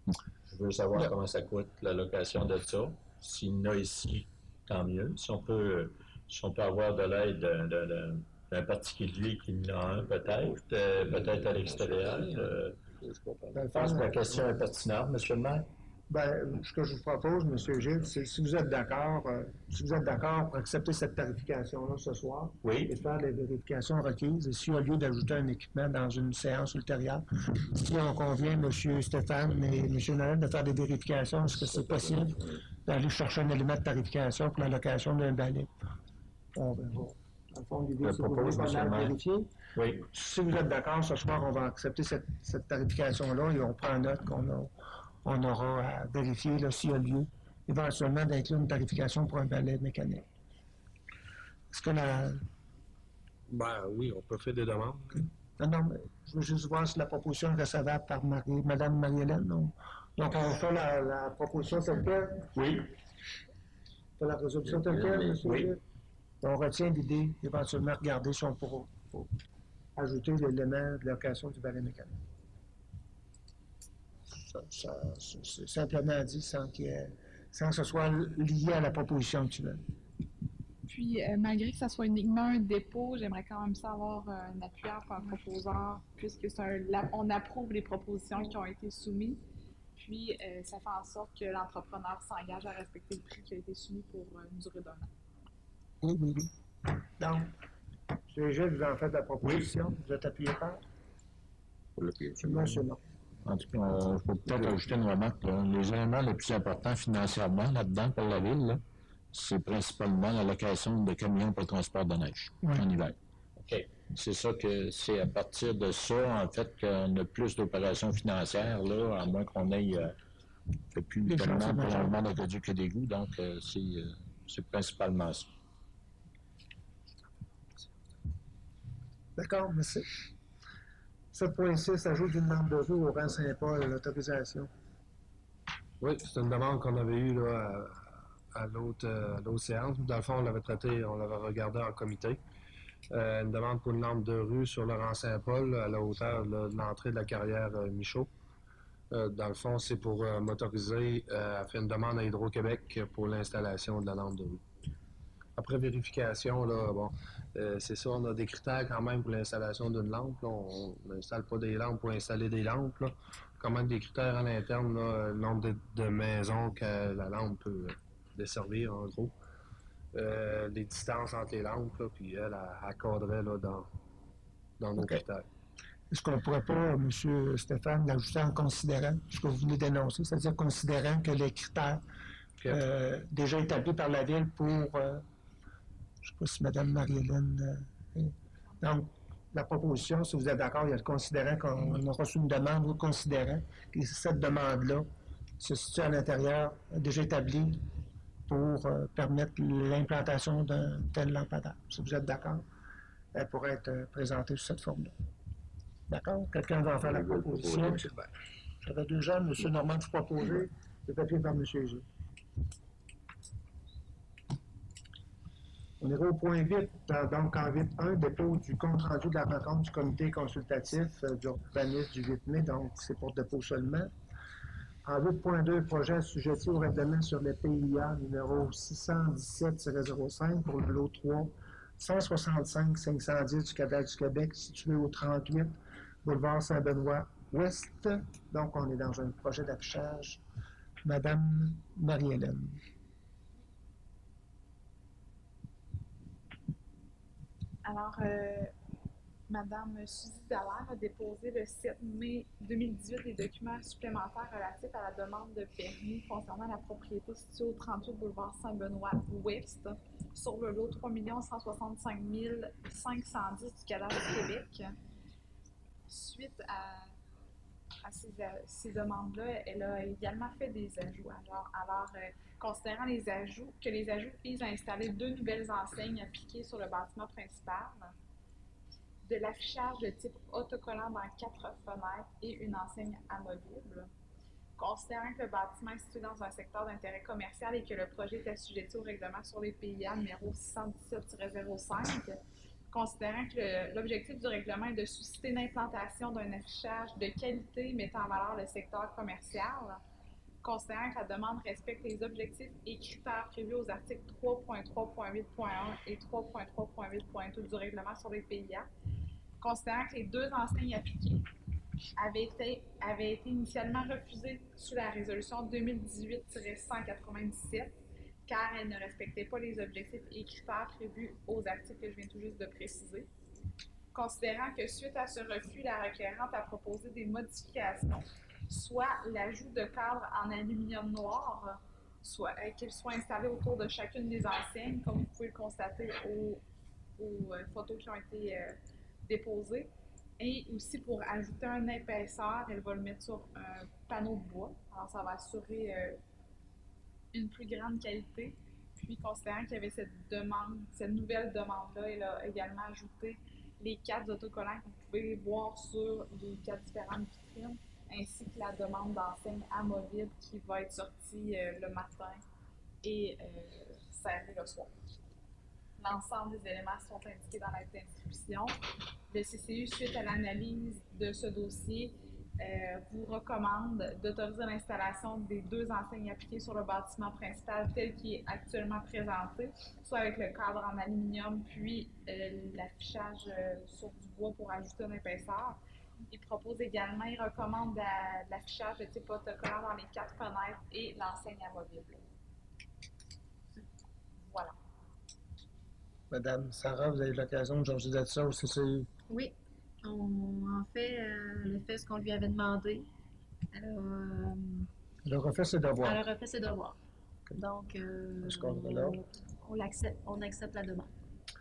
Je veux savoir comment ça coûte la location de ça. S'il y en a ici, tant mieux. Si on peut avoir de l'aide d'un particulier qui en a un, peut-être à l'extérieur. Je pense que la question est pertinente, M. le maire. Ben, ce que je vous propose, M. Gilles, c'est si vous êtes d'accord pour accepter cette tarification-là ce soir, oui, et faire les vérifications requises, et si au lieu d'ajouter un équipement dans une séance ultérieure, si on convient, M. Stéphane et M. Noël, de faire des vérifications, est-ce que c'est possible d'aller chercher un élément de tarification pour la location d'un balai? On verra. Dans le fond, l'idée, c'est que vous voulez vérifier. Oui. Si vous êtes d'accord, ce soir, on va accepter cette tarification-là et on prend note qu'on aura à vérifier s'il y a lieu éventuellement d'inclure une tarification pour un balai mécanique. Est-ce que Ben oui, on peut faire des demandes. Okay. Non, mais je veux juste voir si la proposition est recevable par Mme Marie-Hélène. Donc, on fait la proposition telle quelle? Oui. On fait la résolution telle quelle, M. Oui. Gilles? On retient l'idée d'éventuellement regarder si on pourra ajouter l'élément de location du balai mécanique. C'est simplement dit sans que ce soit lié à la proposition actuelle. Puis, malgré que ça soit uniquement un dépôt, j'aimerais quand même savoir un appuyeur par un proposeur, puisque on approuve les propositions qui ont été soumises. Puis, ça fait en sorte que l'entrepreneur s'engage à respecter le prix qui a été soumis pour une durée d'1 an. Oui. Donc, M. Gilles, vous en faites la proposition. Oui. Vous êtes appuyé par? C'est non. En tout cas, il faut peut-être ajouter une remarque. Là. Les éléments les plus importants financièrement là-dedans pour la ville, là, c'est principalement la location de camions pour le transport de neige en hiver. OK. C'est ça que c'est à partir de ça, en fait, qu'on a plus d'opérations financières, là, à moins qu'on ait plus tellement pour le moment d'aqueduc et d'égout. Donc, c'est principalement ça. D'accord, merci. 7.6, ajout d'une demande de rue au rang Saint-Paul, l'autorisation. Oui, c'est une demande qu'on avait eue là, à l'autre séance. Dans le fond, on l'avait traité, on l'avait regardé en comité. Une demande pour une lampe de rue sur le rang Saint-Paul, à la hauteur de l'entrée de la carrière Michaud. Dans le fond, c'est pour m'autoriser à faire une demande à Hydro-Québec pour l'installation de la lampe de rue. Après vérification, là, bon, c'est ça, on a des critères quand même pour l'installation d'une lampe. Là. On n'installe pas des lampes pour installer des lampes. Là. Quand même des critères à l'interne, le nombre de maisons que la lampe peut desservir, en gros. Les distances entre les lampes, là, puis elle cadrait là, dans nos critères. Est-ce qu'on ne pourrait pas, M. Stéphane, l'ajouter en considérant ce que vous venez d'énoncer, c'est-à-dire considérant que les critères déjà établis par la Ville pour, je ne sais pas si Mme Marie-Hélène, donc, la proposition, si vous êtes d'accord, il y a le considérant qu'on a reçu une demande ou le considérant, et cette demande-là se situe à l'intérieur, déjà établie, pour permettre l'implantation d'un tel lampadaire. Si vous êtes d'accord, elle pourrait être présentée sous cette forme-là. D'accord? Quelqu'un va en faire la proposition? J'avais deux gens, M. Normand, vous proposez, le papier par M. G. On ira au point 8, donc en 8.1, dépôt du compte-rendu de la rencontre du comité consultatif d'urbanisme du 8 mai, donc c'est pour dépôt seulement. En 8.2, projet assujetti au règlement sur le PIA numéro 617-05 pour le lot 3, 165-510 du Cadastre du Québec, situé au 38 boulevard Saint-Benoît-Ouest. Donc, on est dans un projet d'affichage. Madame Marie-Hélène. Alors, Madame Suzy Dallaire a déposé le 7 mai 2018 des documents supplémentaires relatifs à la demande de permis concernant la propriété située au 38 boulevard Saint-Benoît-Ouest sur le lot 3 165 510 du Cadastre du Québec. Suite à ces demandes-là, elle a également fait des ajouts. Alors, considérant les ajouts visent à installer 2 nouvelles enseignes appliquées sur le bâtiment principal, de l'affichage de type autocollant dans 4 fenêtres et une enseigne amovible. Considérant que le bâtiment est situé dans un secteur d'intérêt commercial et que le projet est assujetti au règlement sur les PIA numéro 617-05, considérant que l'objectif du règlement est de susciter l'implantation d'un affichage de qualité mettant en valeur le secteur commercial, considérant que la demande respecte les objectifs et critères prévus aux articles 3.3.8.1 et 3.3.8.2 du règlement sur les PIA, considérant que les 2 enseignes appliquées avaient été initialement refusées sous la résolution 2018-197, car elles ne respectaient pas les objectifs et critères prévus aux articles que je viens tout juste de préciser. Considérant que suite à ce refus, la requérante a proposé des modifications, soit l'ajout de cadres en aluminium noir, soit qu'ils soient installés autour de chacune des enseignes, comme vous pouvez le constater aux photos qui ont été déposées, et aussi pour ajouter une épaisseur, elle va le mettre sur un panneau de bois. Alors, ça va assurer une plus grande qualité. Puis, considérant qu'il y avait cette nouvelle demande-là, elle a également ajouté les 4 autocollants que vous pouvez voir sur les 4 différentes vitrines, ainsi que la demande d'enseigne amovible qui va être sortie le matin et servée le soir. L'ensemble des éléments sont indiqués dans la d'inscription. Le CCU, suite à l'analyse de ce dossier, vous recommande d'autoriser l'installation des 2 enseignes appliquées sur le bâtiment principal tel qu'il est actuellement présenté, soit avec le cadre en aluminium, puis l'affichage sur du bois pour ajouter une épaisseur. Il recommande l'affichage de type autocollant dans les 4 fenêtres et l'enseigne amovible. Voilà. Madame Sarah, vous avez eu l'occasion de jaser de ça au CCU? Oui, en fait, elle a fait ce qu'on lui avait demandé. Elle a refait ses devoirs. Elle a refait ses devoirs. Okay. Donc, on accepte la demande.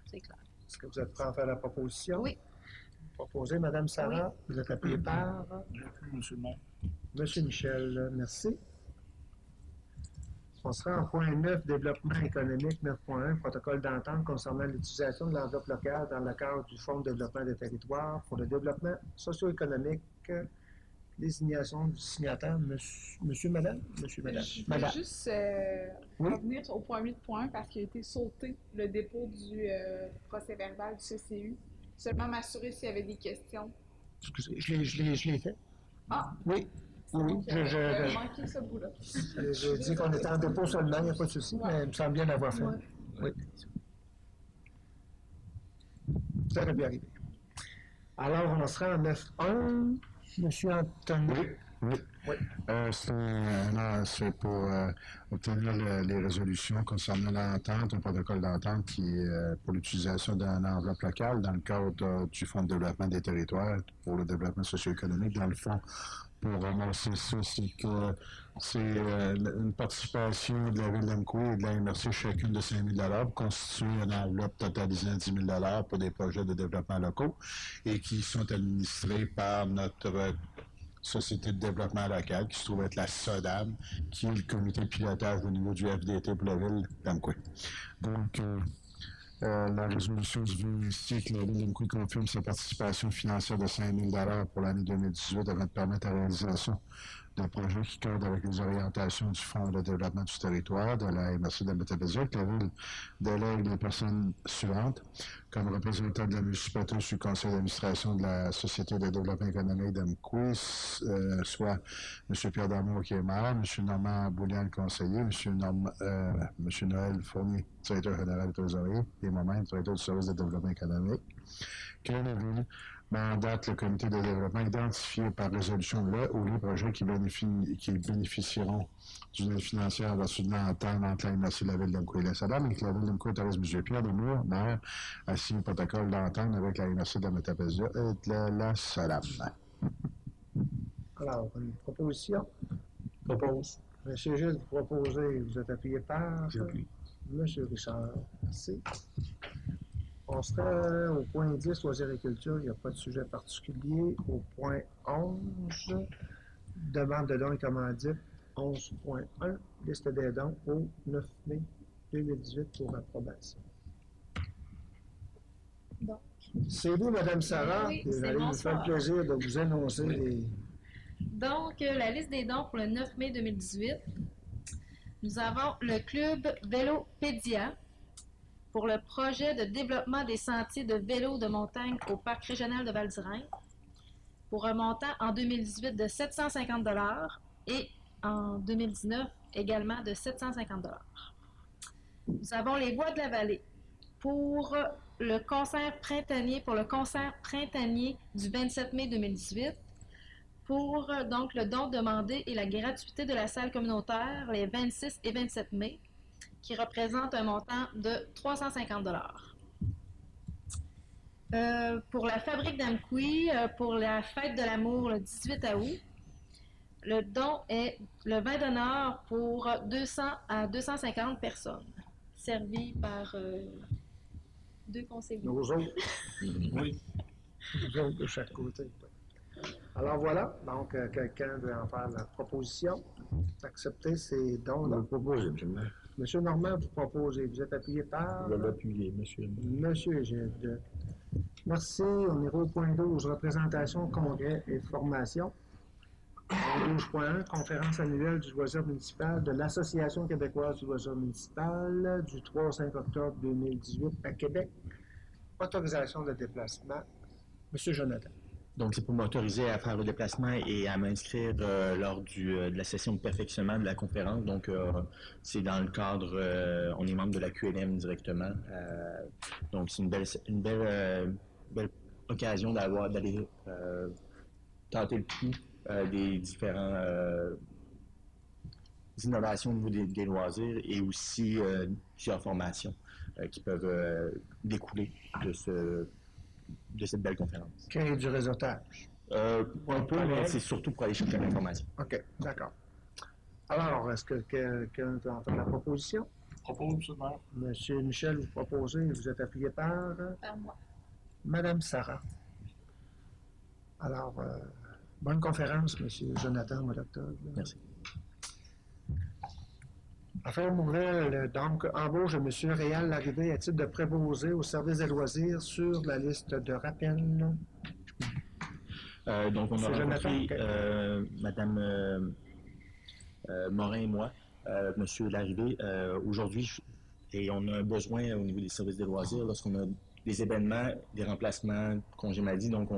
C'est clair. Est-ce que vous êtes prêt à faire la proposition? Oui. Proposé, Madame Sarah. Oui. Vous êtes appelé par? Monsieur le maire. Monsieur Michel, merci. On sera en point 9, développement économique 9.1, protocole d'entente concernant l'utilisation de l'enveloppe locale dans le cadre du Fonds de développement des territoires pour le développement socio-économique. Désignation du signataire, monsieur, madame? Je veux juste revenir au point 8.1 parce qu'il a été sauté le dépôt du procès-verbal du CCU. Seulement m'assurer s'il y avait des questions. Excusez, je l'ai fait. Ah! Oui. Oui, j'ai manqué ce bout-là. J'ai dit qu'on était en dépôt seulement, il n'y a pas de souci, mais il me semble bien l'avoir fait. Oui. Ça aurait bien arrivé. Alors, on sera en 9.1. Monsieur Anthony. Oui. C'est pour obtenir les résolutions concernant l'entente, un protocole d'entente qui est pour l'utilisation d'une enveloppe locale dans le cadre du Fonds de développement des territoires pour le développement socio-économique, dans le fond, pour ramasser ça, c'est que c'est une participation de la Ville d'Amqui et de la MRC chacune de 5 000 $ pour constituer une enveloppe totalisant 10 000 $ pour des projets de développement locaux et qui sont administrés par notre Société de développement local, qui se trouve être la SODAM, qui est le comité de pilotage au niveau du FDT pour la Ville d'Amqui. Donc, la résolution du ici que la Ville d'Amqui confirme sa participation financière de 5 000 $ pour l'année 2018 afin de permettre la réalisation d'un projet qui cadre avec les orientations du Fonds de développement du territoire, de la MRC de la Métapésia, que la Ville délègue les personnes suivantes comme représentant de la municipalité sur le conseil d'administration de la Société de développement économique d'Amqui, soit M. Pierre Damour qui est maire, M. Normand Boulian, conseiller, M. Noël Fournier, directeur général du trésorier, et moi-même, directeur du service de développement économique. Que la Ville mandate le comité de développement identifié par résolution là ou les projets qui bénéficieront d'une aide financière en vertu de l'entente entre la MRC de la Ville d'Amqui et la SODAM et que la Ville d'Amqui autorise M. Pierre Damour, maire, à signer le protocole d'entente avec la MRC de la Métapésia et de la SODAM. Alors, une proposition. Propose. Monsieur Gilles, vous proposez, vous êtes appuyé par Monsieur Richard. Merci. On serait au point 10, loisirs et culture, il n'y a pas de sujet particulier. Au point 11, demande de dons et commandites, 11.1, liste des dons au 9 mai 2018 pour approbation. Donc. C'est vous, Mme Sarah, Oui, vous c'est allez nous faire bonsoir. le plaisir de vous annoncer les... Donc, la liste des dons pour le 9 mai 2018. Nous avons le club Vélopédia pour le projet de développement des sentiers de vélo de montagne au parc régional de Val-d'Irène pour un montant en 2018 de 750 $ et en 2019 également de 750 $. Nous avons les Bois de la Vallée pour le concert printanier du 27 mai 2018 pour donc le don demandé et la gratuité de la salle communautaire les 26 et 27 mai qui représente un montant de 350 $. Pour la Fabrique d'Amqui, pour la fête de l'amour le 18 août, le don est le vin d'honneur pour 200 à 250 personnes, servi par 2 conseillers. Nos autres. Oui. Nous autres de chaque côté. Alors voilà, donc quelqu'un veut en faire la proposition. Accepter ces dons-là. Je propose, M. le maire. Monsieur Normand, vous proposez. Vous êtes appuyé par... Je vais l'appuyer, monsieur. Monsieur Gilles. Merci. On est au point 12, représentation, congrès et formation. 12.1, conférence annuelle du loisir municipal de l'Association québécoise du loisir municipal du 3 au 5 octobre 2018 à Québec. Autorisation de déplacement. Monsieur Jonathan. Donc, c'est pour m'autoriser à faire le déplacement et à m'inscrire lors de la session de perfectionnement de la conférence. Donc, c'est dans le cadre, on est membre de la QLM directement. Donc, c'est une belle occasion d'aller tenter le pouls des différents innovations au niveau des loisirs et aussi plusieurs formations qui peuvent découler de cette belle conférence. Créer du réseautage. Un peu, mais c'est surtout pour aller chercher l'information. OK, d'accord. Alors, est-ce que quelqu'un veut en faire la proposition? Propose, M. le maire. Monsieur Michel, vous proposez, vous êtes appuyé par... Par moi. Madame Sarah. Alors, bonne conférence, Monsieur Jonathan, au mois d'octobre. Merci. Affaire nouvelle, donc, embauche de M. Réal Larrivée à titre de préposé au service des loisirs sur la liste de rappel. Donc, on a C'est rencontré Jonathan, Mme Morin et moi, M. Larrivée, aujourd'hui, et on a un besoin au niveau des services des loisirs lorsqu'on a des événements, des remplacements, congés maladie. Donc,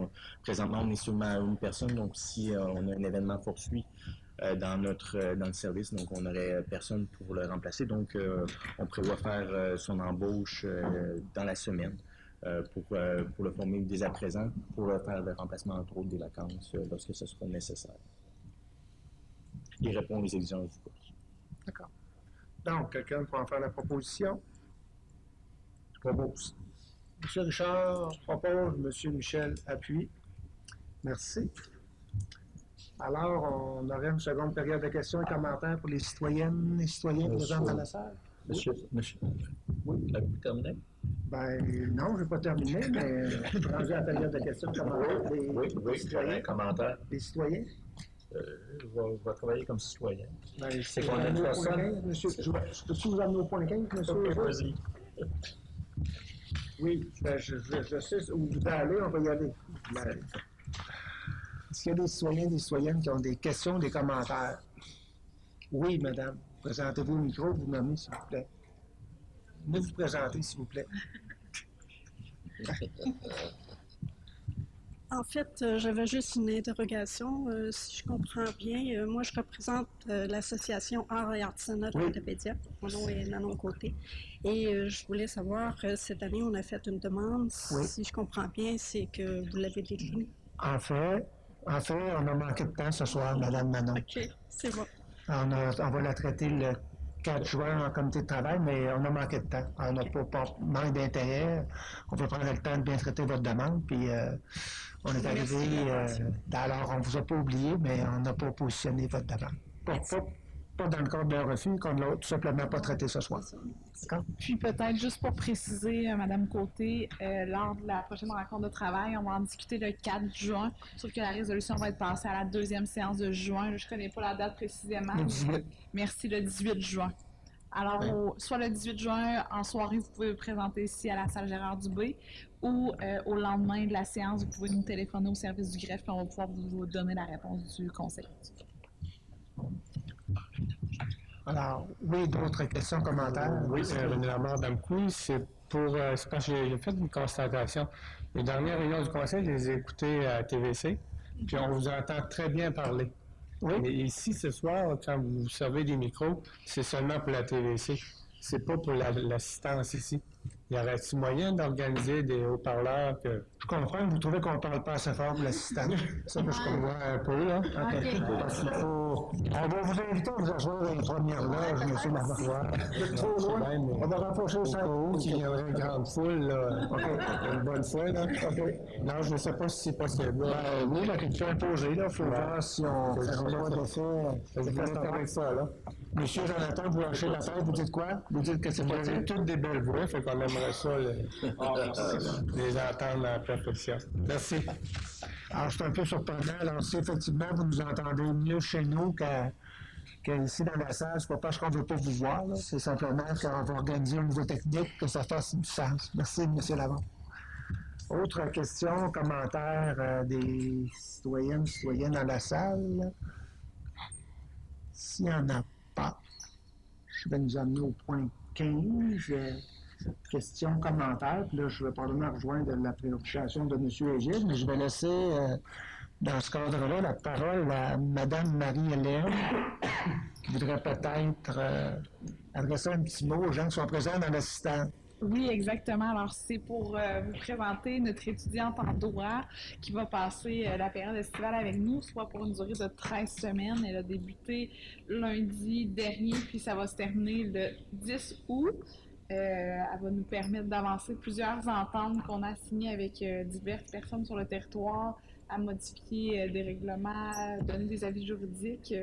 présentement, on est seulement une personne. Donc, si on a un événement fortuit dans le service, donc on n'aurait personne pour le remplacer. Donc, on prévoit faire son embauche dans la semaine pour le former dès à présent, pour faire le remplacement, entre autres, des vacances lorsque ce sera nécessaire. Il répond aux exigences du poste. D'accord. Donc, quelqu'un peut en faire la proposition? Je propose. M. Richard propose, M. Michel appuie. Merci. Alors, on aurait une seconde période de questions et commentaires pour les citoyennes et citoyens présents dans la salle. Monsieur, avez-vous terminé? Ben non, je n'ai pas terminé, mais je suis rendu à la période de questions et commentaires. Oui, j'aurais un commentaire. Les citoyens? Je vais travailler comme citoyen. Ben, C'est qu'on a une personne. Monsieur, je peux-tu vous amener au point 15, monsieur? Ok, vas-y. Oui, ben, je sais où vous allez, on va y aller. Ben, est-ce qu'il y a des citoyens et des citoyennes qui ont des questions, des commentaires? Oui, madame. Présentez-vous au micro, vous nommez, s'il vous plaît. Venez vous présenter, s'il vous plaît. En fait, j'avais juste une interrogation. Si je comprends bien, moi, je représente l'association Art et Artisanat de Orthopédia. Mon nom est Manon Côté. Et je voulais savoir, cette année, on a fait une demande. Oui. Si je comprends bien, c'est que vous l'avez déclinée. En fait, on a manqué de temps ce soir, madame Manon. OK, c'est bon. On va la traiter le 4 juin en comité de travail, mais on a manqué de temps. On n'a pas manque d'intérêt. On va prendre le temps de bien traiter votre demande. Puis on est arrivé. Alors, on ne vous a pas oublié, mais on n'a pas positionné votre demande. Pas dans le cadre d'un refus, qu'on ne l'a tout simplement pas traité ce soir. D'accord? Puis peut-être juste pour préciser, Mme Côté, lors de la prochaine rencontre de travail, on va en discuter le 4 juin, sauf que la résolution va être passée à la deuxième séance de juin. Je ne connais pas la date précisément. Le 18. Merci, le 18 juin. Alors, soit le 18 juin, en soirée, vous pouvez vous présenter ici à la salle Gérard Dubé, ou au lendemain de la séance, vous pouvez nous téléphoner au service du greffe, puis on va pouvoir vous donner la réponse du conseil. Alors, oui, d'autres questions, commentaires? Oui, René Lamar d'Amkoui, c'est parce que j'ai fait une constatation. Les dernières réunions du conseil, je les ai écoutées à TVC, puis on vous entend très bien parler. Oui. Mais ici, ce soir, quand vous servez des micros, c'est seulement pour la TVC. C'est pas pour l'assistance ici. Y aurait-il moyen d'organiser des haut-parleurs que... Je comprends que vous trouvez qu'on ne parle pas assez fort pour l'assistant. Ça, je comprends un peu, là. OK. Parce qu'il faut... On va vous inviter à vous asseoir dans les premières loges, M. Lamarvois. Vous êtes trop loin. On va rapprocher au centre. Qui viendrait une grande foule, là. OK. Une bonne fois, là. OK. Non, je ne sais pas si c'est possible. Oui, la question est posée, là. Il faut voir si on fait un droit d'effet. Je vais avec ça, là. Monsieur Jonathan, vous lâchez la tête, vous dites quoi? Vous dites que c'est possible? Vous toutes des belles voix, fait qu'on aimerait ça, les entendre à la perfection. Merci. Alors, c'est un peu surprenant. Alors, si effectivement vous nous entendez mieux chez nous qu'ici dans la salle, c'est pas parce qu'on ne veut pas vous voir, là. C'est simplement qu'on va organiser un niveau technique, que ça fasse du sens. Merci, M. Lavon. Autre question, commentaire des citoyennes dans la salle? S'il n'y en a pas, je vais nous amener au point 15. Question, commentaire. Puis là, je vais probablement rejoindre la préoccupation de M. Égide, mais je vais laisser, dans ce cadre-là, la parole à Mme Marie-Hélène, qui voudrait peut-être adresser un petit mot aux gens qui sont présents dans l'assistance. Oui, exactement. Alors, c'est pour vous présenter notre étudiante en droit qui va passer la période estivale avec nous, soit pour une durée de 13 semaines. Elle a débuté lundi dernier, puis ça va se terminer le 10 août. Elle va nous permettre d'avancer plusieurs ententes qu'on a signées avec diverses personnes sur le territoire, à modifier des règlements, donner des avis juridiques,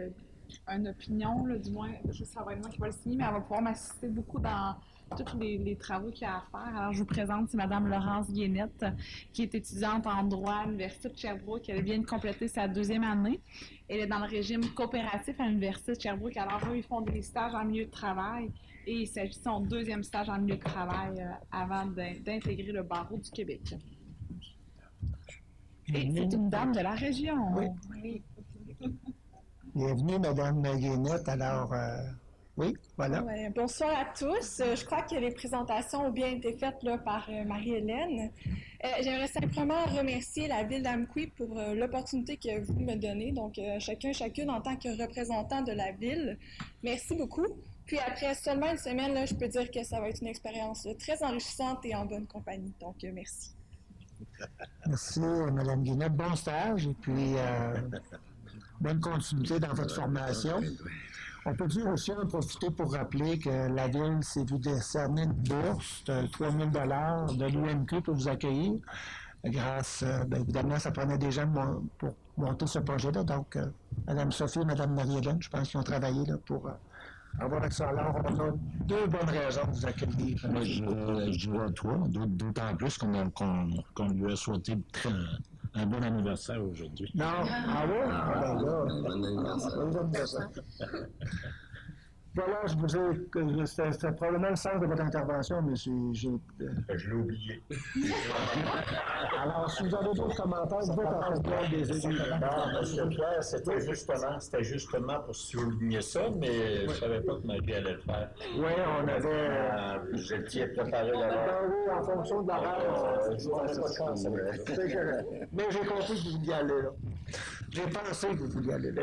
une opinion, là, du moins, ça va être moi qui va le signer, mais elle va pouvoir m'assister beaucoup dans tous les travaux qu'il y a à faire. Alors, je vous présente, c'est Mme Laurence Guénette, qui est étudiante en droit à l'Université de Sherbrooke. Elle vient de compléter sa 2e année. Elle est dans le régime coopératif à l'Université de Sherbrooke. Alors, eux, ils font des stages en milieu de travail et il s'agit de son 2e stage en milieu de travail avant d'intégrer le barreau du Québec. Et c'est une dame de la région. Oui. Bienvenue, Mme Guénette. Alors, oui, voilà. Ouais, bonsoir à tous. Je crois que les présentations ont bien été faites là, par Marie-Hélène. J'aimerais simplement remercier la Ville d'Amkoui pour l'opportunité que vous me donnez. Donc, chacune en tant que représentant de la Ville. Merci beaucoup. Puis après seulement une semaine, là, je peux dire que ça va être une expérience très enrichissante et en bonne compagnie. Donc, merci. Merci, Mme Guénette. Bon stage et puis bonne continuité dans votre formation. On peut dire aussi en profiter pour rappeler que la Ville s'est vu décerner une bourse de 3 000 $ de l'UMQ pour vous accueillir. évidemment, ça prenait des gens pour monter ce projet-là. Donc, Mme Sophie et Mme Marie-Hélène, je pense qu'ils ont travaillé là, pour avoir accès à l'or. On a 2 bonnes raisons de vous accueillir. Moi, je dirais toi, d'autant plus qu'on lui a souhaité un bon anniversaire aujourd'hui. Non, bon anniversaire. Voilà, c'était probablement le sens de votre intervention, mais je l'ai oublié. Alors, si vous avez d'autres commentaires, vous pouvez en faire des élus. Non, M. Pierre, c'était justement pour souligner ça, mais je ne savais pas que Marie allait le faire. Oui, on avait... Vous étiez préparé d'abord. Oui, en fonction de l'horaire. Mais j'ai compris que vous vouliez aller là. J'ai pensé que vous vouliez aller là.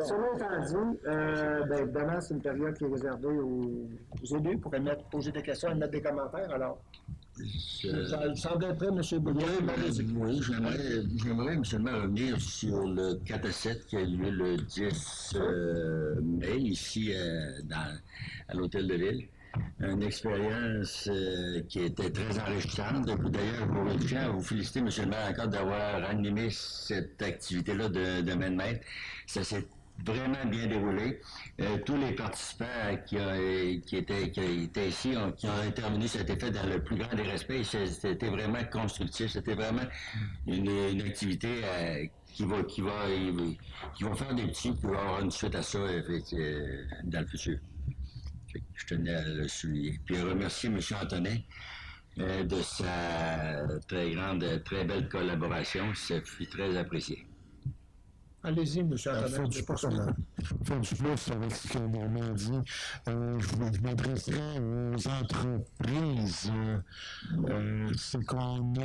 Cela étant dit, évidemment, c'est une période qui est réservée aux élus pour poser des questions et mettre des commentaires. Alors, ça vous semble être prêt, M. Boulier? Oui, j'aimerais seulement revenir sur le 4 à 7 qui a lieu le 10 mai, ici à l'Hôtel de Ville. Une expérience qui était très enrichissante. D'ailleurs, je tiens à vous féliciter, M. le maire, encore d'avoir animé cette activité-là de main de maître. Ça s'est vraiment bien déroulé. Tous les participants qui étaient ici, qui ont intervenu, ça a été fait dans le plus grand des respects. C'était vraiment constructif. C'était vraiment une activité qui va faire des petits, qui va avoir une suite à ça dans le futur. Je tenais à le souligner. Puis remercier M. Antonin de sa très belle collaboration. Ça fut très apprécié. Allez-y, M. Antonin. Faire du plus avec ce que Normand dit. Je m'adresserai aux entreprises. C'est qu'on a...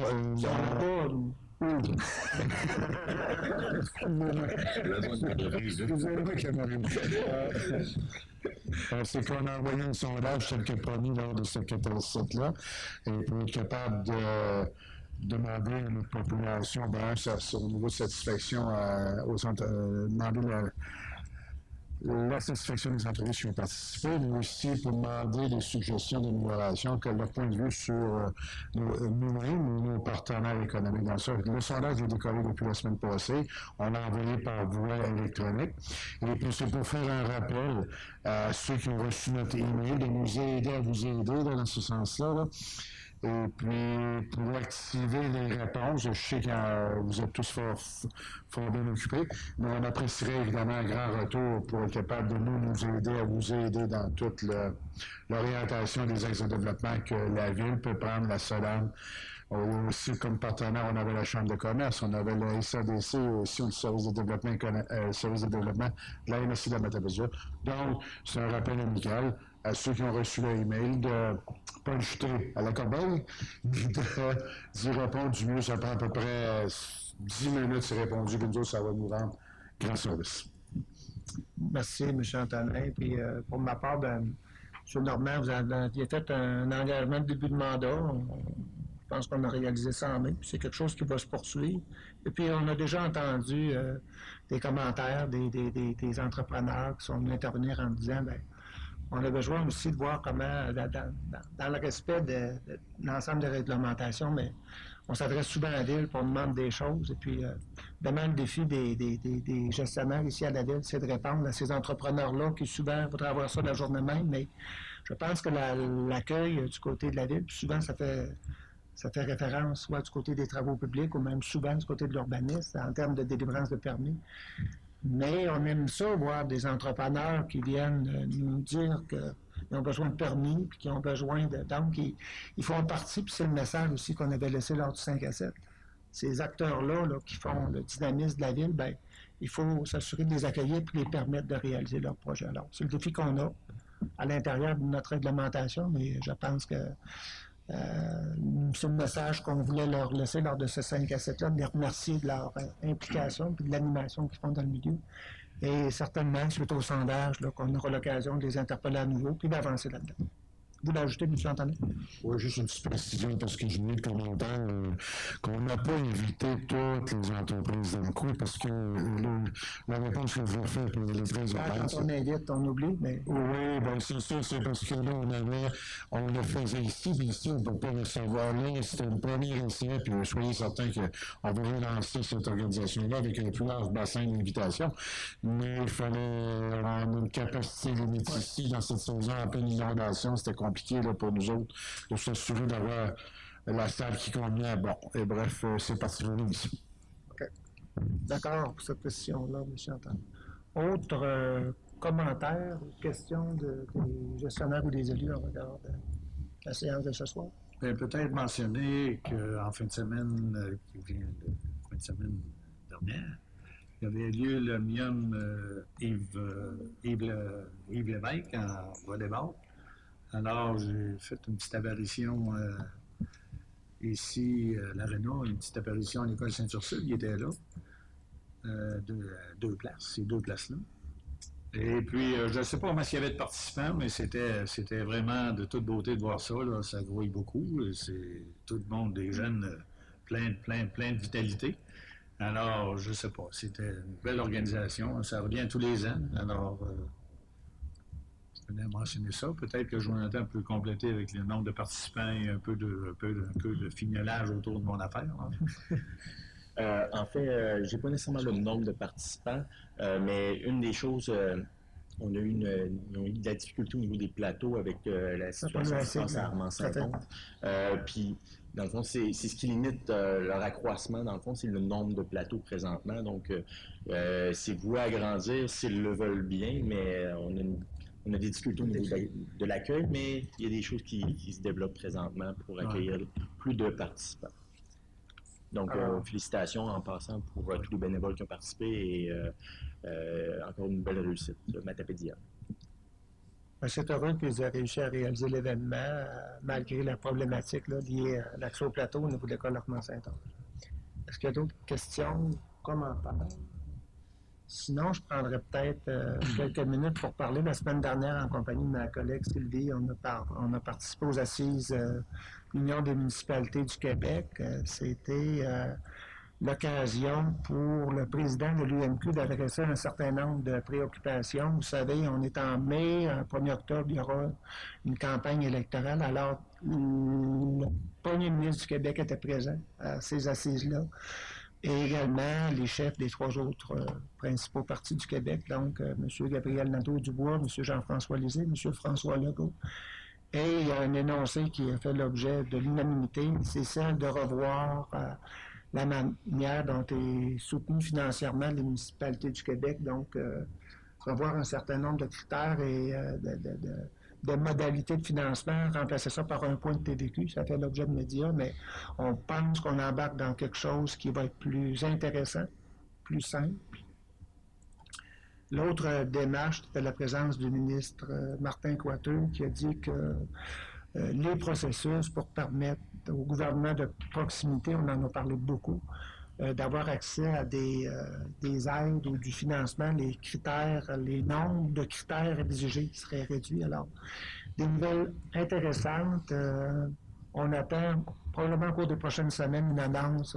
C'est qu'on a envoyé un sondage tel que promis lors de ce 14-7-là, et pour être capable de demander à notre population, au niveau de satisfaction, demander la satisfaction des entreprises qui ont participé, mais aussi pour demander des suggestions d'amélioration, que leur point de vue sur nous-mêmes, nos partenaires économiques dans ça. Le sondage est décollé depuis la semaine passée. On l'a envoyé par voie électronique. Et puis, c'est pour faire un rappel à ceux qui ont reçu notre email, de nous aider à vous aider dans ce sens-là. Là. Et puis, pour activer les réponses, je sais que vous êtes tous fort bien occupés, mais on apprécierait évidemment un grand retour pour être capable de nous aider à vous aider dans toute l'orientation des axes de développement que la Ville peut prendre, la SODAN. Aussi, comme partenaire, on avait la Chambre de commerce, on avait le SADC, aussi le service de développement de la MSI de la Matapédia. Donc, c'est un rappel amical à ceux qui ont reçu l'email de ne pas le jeter à la corbeille, mais d'y répondre du mieux. Ça prend à peu près 10 minutes, c'est répondu, puis nous autres, ça va nous rendre grand service. Merci, M. Antonin. Puis, pour ma part, M. Normand, vous aviez fait un engagement de début de mandat. Je pense qu'on a réalisé ça en mai, puis c'est quelque chose qui va se poursuivre. Et puis, on a déjà entendu des commentaires des entrepreneurs qui sont venus intervenir en disant, on a besoin aussi de voir comment, dans le respect de l'ensemble des réglementations, mais on s'adresse souvent à la Ville pour on demande des choses. Et puis, évidemment, le défi des gestionnaires ici à la Ville, c'est de répondre à ces entrepreneurs-là qui souvent voudraient avoir ça la journée même, mais je pense que l'accueil du côté de la Ville, puis souvent, ça fait référence soit du côté des travaux publics ou même souvent du côté de l'urbanisme en termes de délivrance de permis. Mais on aime ça, voir des entrepreneurs qui viennent nous dire qu'ils ont besoin de permis, puis qu'ils ont besoin de... Donc, ils font partie, puis c'est le message aussi qu'on avait laissé lors du 5 à 7. Ces acteurs-là qui font le dynamisme de la Ville, il faut s'assurer de les accueillir et de les permettre de réaliser leurs projets. Alors, c'est le défi qu'on a à l'intérieur de notre réglementation, mais je pense que c'est le message qu'on voulait leur laisser lors de ce 5 à 7-là, de les remercier de leur implication et de l'animation qu'ils font dans le milieu. Et certainement, suite au sondage, qu'on aura l'occasion de les interpeller à nouveau puis d'avancer là-dedans. vous l'ajoutez, M. Antonin? Oui, juste une petite précision, parce que j'ai mis le commentaire qu'on n'a pas invité toutes les entreprises d'Amqui, parce que la réponse que vous faites pour les très Quand on invite, on oublie, mais... Oui, bien c'est ça, c'est parce que là, on le faisait ici, puis ici, on ne peut pas recevoir là. C'était une première essai, puis soyez certains qu'on va relancer cette organisation-là avec un plus large bassin d'invitation. Mais il fallait avoir une capacité limite ici, dans cette saison en pleine inondation. C'était compliqué là, pour nous autres de s'assurer d'avoir la salle qui convenait. Bon, et bref, c'est parti pour nous ici. OK. D'accord pour cette précision-là, M. Antonin. Autre commentaires ou questions des gestionnaires ou des élus en regard de la séance de ce soir? Peut-être mentionner qu'en fin de semaine, qui vient de fin de semaine dernière, il y avait lieu l'Omnium Yves Lévesque en volleyball. Alors, j'ai fait une petite apparition ici à l'Arena, une petite apparition à l'école Saint-Ursule, il était là, deux places, ces deux places-là. Et puis, je ne sais pas comment il y avait de participants, mais c'était vraiment de toute beauté de voir ça, là. Ça grouille beaucoup. C'est tout le monde, des jeunes, plein de vitalité. Alors, je ne sais pas, c'était une belle organisation. Ça revient tous les ans. Alors, je venais mentionner ça. Peut-être que Jonathan peut compléter avec le nombre de participants et un peu de fignolage autour de mon affaire. En fait, j'ai pas nécessairement le nombre de participants, mais une des choses, on a eu de la difficulté au niveau des plateaux avec la situation qui se passe à Armand-Saint-Onge. Puis, dans le fond, c'est ce qui limite leur accroissement. Dans le fond, c'est le nombre de plateaux présentement. Donc, c'est voué à grandir s'ils le veulent bien, mais on a des difficultés au niveau de l'accueil, mais il y a des choses qui se développent présentement pour accueillir plus de participants. Donc, félicitations en passant pour tous les bénévoles qui ont participé et encore une belle réussite de Matapédia. C'est heureux qu'ils aient réussi à réaliser l'événement malgré la problématique là, liée à l'accès au plateau au niveau de l'école Armand-Saint-Onge. Est-ce qu'il y a d'autres questions, commentaires? Sinon, je prendrais peut-être quelques minutes pour parler. La semaine dernière, en compagnie de ma collègue Sylvie, on a participé aux assises de l'Union des municipalités du Québec. C'était l'occasion pour le président de l'UMQ d'adresser un certain nombre de préoccupations. Vous savez, on est en mai, le 1er octobre, il y aura une campagne électorale. Alors, le premier ministre du Québec était présent à ces assises-là. Et également les chefs des trois autres principaux partis du Québec, donc M. Gabriel Nadeau-Dubois, M. Jean-François Lisée, M. François Legault. Et il y a un énoncé qui a fait l'objet de l'unanimité, c'est celle de revoir la manière dont est soutenue financièrement les municipalités du Québec, donc revoir un certain nombre de critères et de modalités de financement, remplacer ça par un point de TVQ, ça fait l'objet de médias, mais on pense qu'on embarque dans quelque chose qui va être plus intéressant, plus simple. L'autre démarche, c'était la présence du ministre Martin Coiteux, qui a dit que les processus pour permettre au gouvernement de proximité, on en a parlé beaucoup, d'avoir accès à des aides ou du financement, les critères, les nombres de critères exigés seraient réduits. Alors, des nouvelles intéressantes. On attend probablement au cours des prochaines semaines une annonce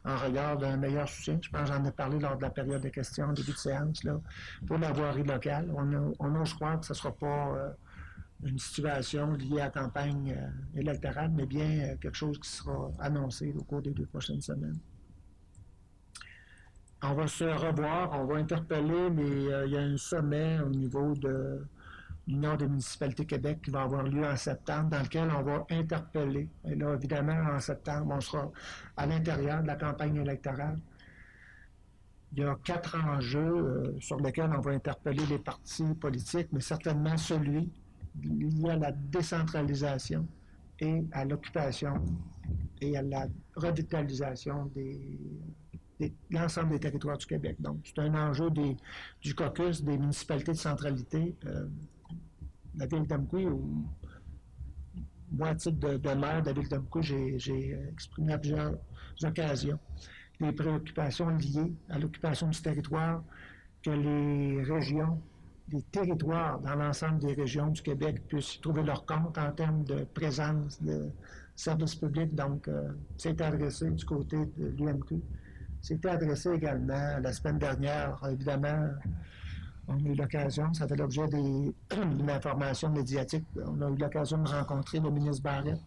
en regard d'un meilleur soutien. Je pense que j'en ai parlé lors de la période de questions, en début de séance, là, pour la voirie locale. On ose croire que ce ne sera pas une situation liée à la campagne électorale, mais bien quelque chose qui sera annoncé au cours des 2 prochaines semaines. On va se revoir, on va interpeller, mais il y a un sommet au niveau de l'Union des municipalités Québec qui va avoir lieu en septembre, dans lequel on va interpeller. Et là, évidemment, en septembre, on sera à l'intérieur de la campagne électorale. Il y a 4 enjeux sur lesquels on va interpeller les partis politiques, mais certainement celui lié à la décentralisation et à l'occupation et à la revitalisation l'ensemble des territoires du Québec. Donc, c'est un enjeu du caucus des municipalités de centralité. La ville d'Amqui, moi, à titre de maire de la ville d'Amqui, j'ai exprimé à plusieurs occasions les préoccupations liées à l'occupation du territoire que les régions territoires dans l'ensemble des régions du Québec puissent y trouver leur compte en termes de présence de services publics. Donc, c'est adressé du côté de l'UMQ. C'était adressé également la semaine dernière, évidemment. On a eu l'occasion, ça fait l'objet d'une information médiatique, on a eu l'occasion de rencontrer le ministre Barrette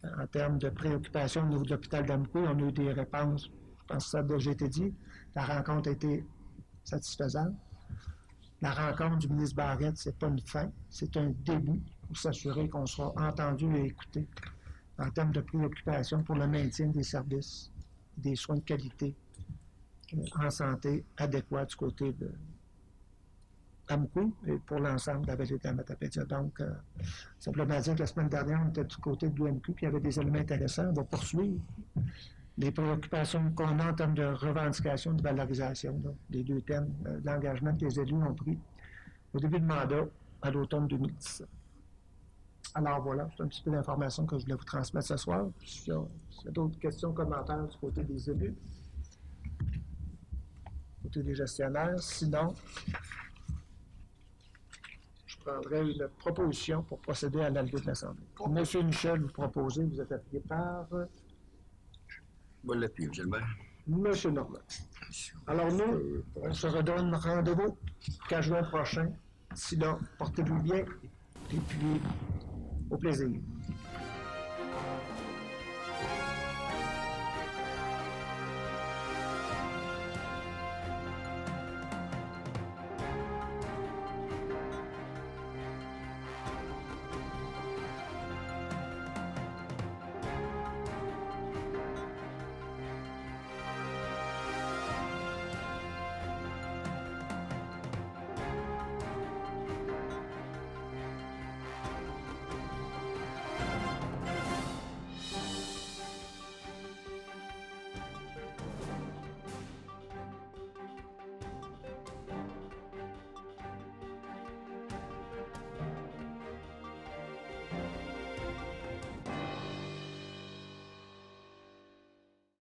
en termes de préoccupation au niveau de l'hôpital d'Amqui. On a eu des réponses, je pense que ça a déjà été dit. La rencontre a été satisfaisante. La rencontre du ministre Barrette, c'est pas une fin, c'est un début pour s'assurer qu'on sera entendu et écouté en termes de préoccupation pour le maintien des services, des soins de qualité en santé adéquats du côté de Amqui et pour l'ensemble de la vallée de la Matapédia. Donc, simplement dire que la semaine dernière, on était du côté de l'UMQ, puis il y avait des éléments intéressants. On va poursuivre les préoccupations qu'on a en termes de revendication, de valorisation, là, les deux thèmes, l'engagement que les élus ont pris au début du mandat à l'automne 2017. Alors voilà, c'est un petit peu l'information que je voulais vous transmettre ce soir. S'il y a d'autres questions, commentaires du côté des élus, du côté des gestionnaires, sinon, je prendrai une proposition pour procéder à la levée de l'Assemblée. Monsieur Michel, vous proposez, vous êtes appuyé par... Moi, l'appui, M. le maire. Monsieur Normand. Alors nous, on se redonne rendez-vous 4 juin prochain. D'ici là, portez-vous bien et puis au plaisir.